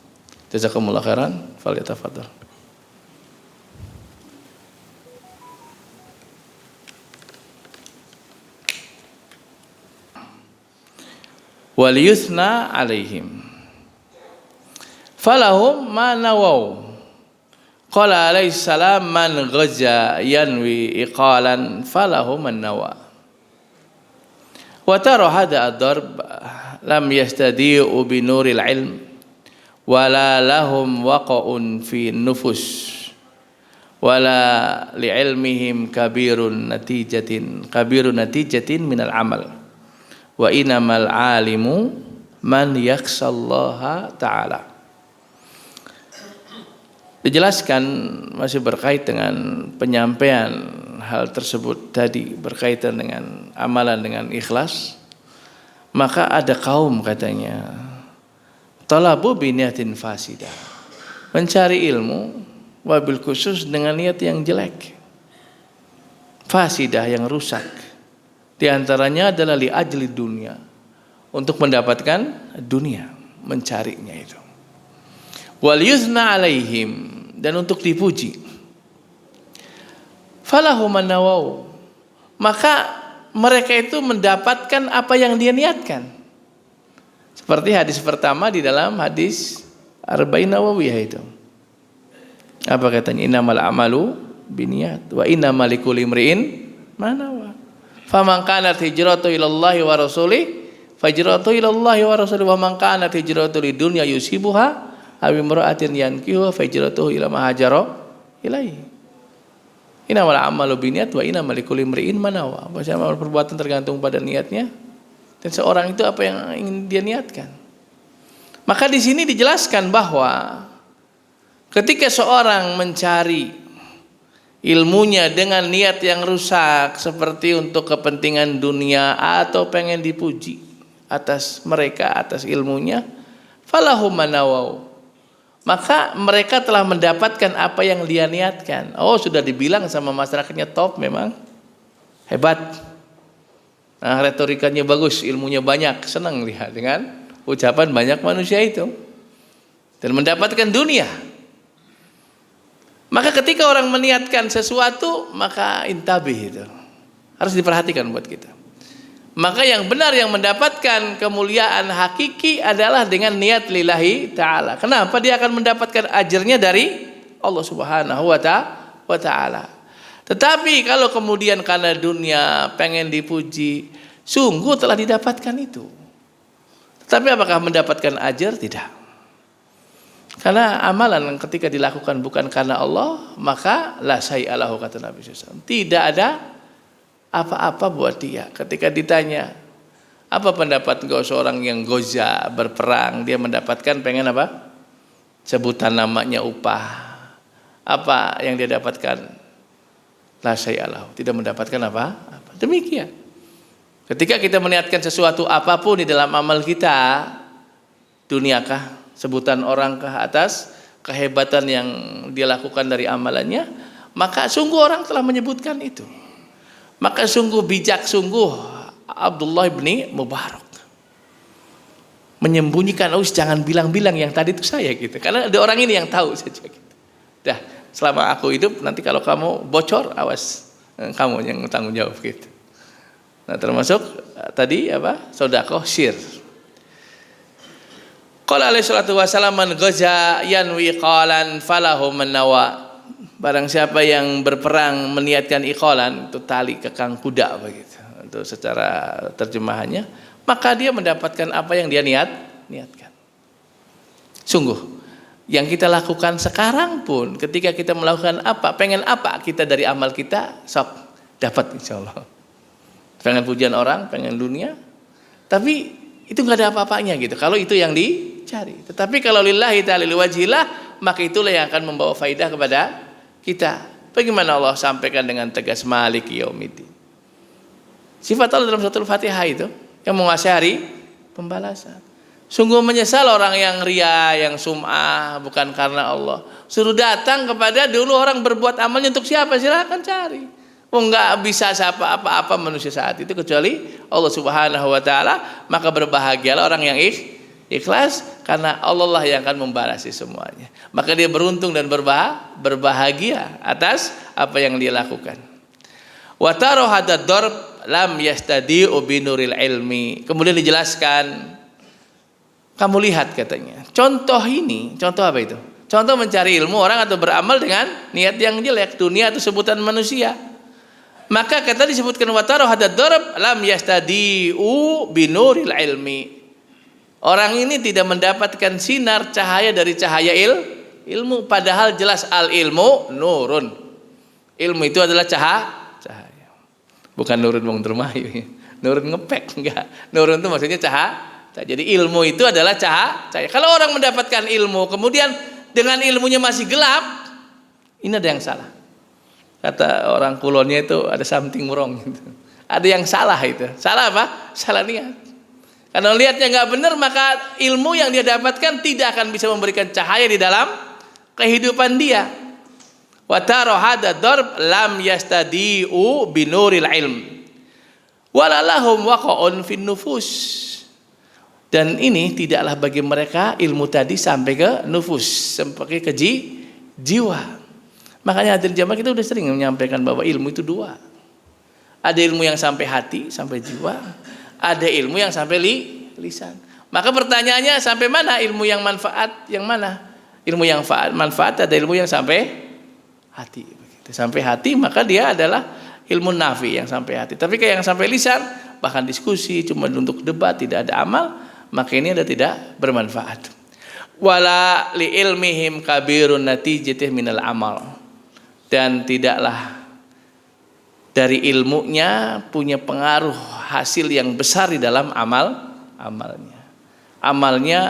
Jazakumullah khairan, falyatafadhal. wal yusna alaihim falahum ma nawaw. Qala alaihi salam man ghaza yanwi iqalan falahu man nawa. Wa tara hada ad-darb lam yastadi'u bi nuril ilm wala lahum waqa'un fi nufus wala li'ilmihim kabirun natijatin minal amal wa inamal alimu man yakhshallaha ta'ala. Dijelaskan masih berkait dengan penyampaian hal tersebut tadi berkaitan dengan amalan dengan ikhlas. Maka ada kaum katanya talabu biniyatin fasidah, mencari ilmu wabil khusus dengan niat yang jelek, fasidah yang rusak. Di antaranya adalah li ajli dunia, untuk mendapatkan dunia, mencarinya itu. Wal yuzna alaihim, dan untuk dipuji. Falahum an-nawaw, maka mereka itu mendapatkan apa yang dia niatkan. Seperti hadis pertama di dalam hadis Arba'in Nawawiyah itu. Apa katanya? Innamal a'malu binniyat wa innamal likulli imri'in ma nawa. Faman kanat hijratuhu ilallahi wa rasulih fahijratuhu ilallahi wa rasulih wa man kanat hijratuhu lidunya yusibuha aw imra'atin yankihu fahijratuhu ila ma hajara ilaihi. Innamal a'malu binniyat wa innamal likulli imri'in ma nawa. Amal perbuatan tergantung pada niatnya, dan seorang itu apa yang ingin dia niatkan. Maka di sini dijelaskan bahwa ketika seorang mencari ilmunya dengan niat yang rusak seperti untuk kepentingan dunia atau pengen dipuji atas mereka, atas ilmunya, falahum manawaw, maka mereka telah mendapatkan apa yang dia niatkan. Oh, sudah dibilang sama masyarakatnya top, memang hebat. Nah, retorikanya bagus, ilmunya banyak, senang lihat dengan ucapan banyak manusia itu dan mendapatkan dunia. Maka ketika orang meniatkan sesuatu, maka intabih itu harus diperhatikan buat kita. Maka yang benar yang mendapatkan kemuliaan hakiki adalah dengan niat lillahi ta'ala. Kenapa? Dia akan mendapatkan ajarnya dari Allah subhanahu wa ta'ala. Tetapi kalau kemudian karena dunia pengen dipuji, sungguh telah didapatkan itu. Tetapi apakah mendapatkan ajar? Tidak. Karena amalan ketika dilakukan bukan karena Allah, maka la syai'alahu, kata Nabi SAW. Tidak ada apa-apa buat dia. Ketika ditanya, apa pendapat engkau seorang yang goza, berperang, dia mendapatkan pengen apa? Sebutan namanya upah. Apa yang dia dapatkan? La syai'alahu, tidak mendapatkan apa-apa. Demikian. Ketika kita meniatkan sesuatu apapun di dalam amal kita, duniakah, sebutan orangkah atas kehebatan yang dia lakukan dari amalannya, maka sungguh orang telah menyebutkan itu. Maka sungguh bijak sungguh Abdullah bin Mubarak menyembunyikan, jangan bilang-bilang yang tadi itu saya gitu. Karena ada orang ini yang tahu saja gitu. Dah, selama aku hidup nanti kalau kamu bocor, awas, kamu yang tanggung jawab gitu. Nah, termasuk tadi apa? Sedekah sir. Qala alaihi salatu wasallam man ghaza yanwi qalan falahu man nawa. Barang siapa yang berperang meniatkan iqalan, itu tali kekang kuda begitu. Itu secara terjemahannya, maka dia mendapatkan apa yang dia niatkan. Sungguh yang kita lakukan sekarang pun ketika kita melakukan apa, pengen apa kita dari amal kita, sok dapat insyaallah. Pengen pujian orang, pengen dunia, tapi itu nggak ada apa-apanya gitu. Kalau itu yang dicari. Tetapi kalau lillahi ta'ala liwajhillah, maka itulah yang akan membawa faidah kepada kita. Bagaimana Allah sampaikan dengan tegas Maliki Yaumiddin. Sifat Allah dalam suratul Fatihah itu yang menguasai hari pembalasan. Sungguh menyesal orang yang ria, yang sum'ah bukan karena Allah. Suruh datang kepada dulu orang berbuat amalnya untuk siapa? Silakan cari. Enggak bisa siapa apa-apa manusia saat itu kecuali Allah Subhanahu wa taala, maka berbahagialah orang yang ikhlas karena Allah lah yang akan membalasi semuanya. Maka dia beruntung dan berbahagia atas apa yang dia lakukan. Wa taro hadad darb lam yastadi'u binuril ilmi. Kemudian dijelaskan Kamu lihat katanya. Contoh ini, contoh apa itu? Contoh mencari ilmu orang atau beramal dengan niat yang jelek. Dunia itu sebutan manusia. Maka kata disebutkan wataro hadad darab lam yastadiu binuril ilmi. Orang ini tidak mendapatkan sinar cahaya dari cahaya ilmu. Padahal jelas al ilmu nurun. Ilmu itu adalah cahaya. Bukan nurun wong dermayu. Nurun ngepek enggak. Nurun itu maksudnya cahaya. Jadi ilmu itu adalah cahaya. Kalau orang mendapatkan ilmu kemudian dengan ilmunya masih gelap, ini ada yang salah. Kata orang kulonnya itu ada something wrong gitu. Ada yang salah itu. Salah apa? Salah niat. Kalau lihatnya nggak benar, maka ilmu yang dia dapatkan tidak akan bisa memberikan cahaya di dalam kehidupan dia. Wa taro hada darb lam yastadiu binuril ilm. Walalahum waqa'un fin nufus. Dan ini tidaklah bagi mereka ilmu tadi sampai ke nufus, sampai ke jiwa. Makanya hadirin jamaah kita udah sering menyampaikan bahwa ilmu itu dua. Ada ilmu yang sampai hati, sampai jiwa. Ada ilmu yang sampai lisan. Maka pertanyaannya sampai mana ilmu yang manfaat, yang mana? Ilmu yang manfaat ada ilmu yang sampai hati. Sampai hati maka dia adalah ilmu nafi yang sampai hati. Tapi kayak yang sampai lisan, bahkan diskusi cuma untuk debat, tidak ada amal, maka ini ada tidak bermanfaat. Wala li ilmihim kabirun natijatih minal amal. Dan tidaklah dari ilmunya punya pengaruh hasil yang besar di dalam amalnya. Amalnya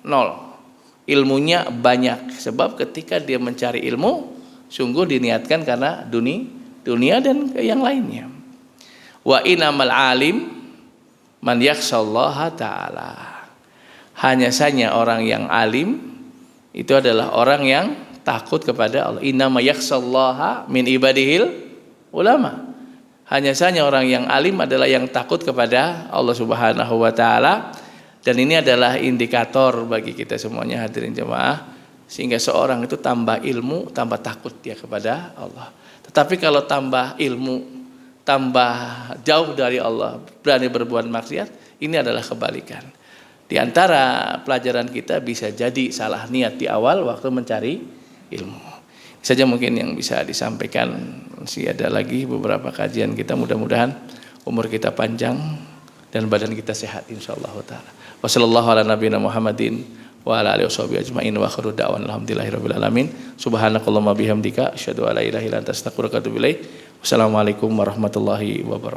nol, ilmunya banyak. Sebab ketika dia mencari ilmu, sungguh diniatkan karena dunia dan yang lainnya. Wa inamal alim man yakhshallaha ta'ala. Hanya saja orang yang alim itu adalah orang yang takut kepada Allah. Innama yakhshallaha min ibadihil ulama. Hanya saja orang yang alim adalah yang takut kepada Allah Subhanahu wa taala. Dan ini adalah indikator bagi kita semuanya hadirin jemaah, sehingga seorang itu tambah ilmu, tambah takut dia kepada Allah. Tetapi kalau tambah ilmu, tambah jauh dari Allah, berani berbuat maksiat, ini adalah kebalikan. Di antara pelajaran kita bisa jadi salah niat di awal waktu mencari ilmu. Saja mungkin yang bisa disampaikan. Masih ada lagi beberapa kajian kita, mudah-mudahan umur kita panjang dan badan kita sehat insyaallah taala. Wassallallahu ala nabiyina Muhammadin wa ala alihi washabihi ajmain wa akhiru da'wana alhamdulillahirabbil alamin. Subhanakallahumma bihamdika asyhadu an la ilaha illa anta astaghfiruka wa atubu ilaik. Wassalamualaikum warahmatullahi wabarakatuh.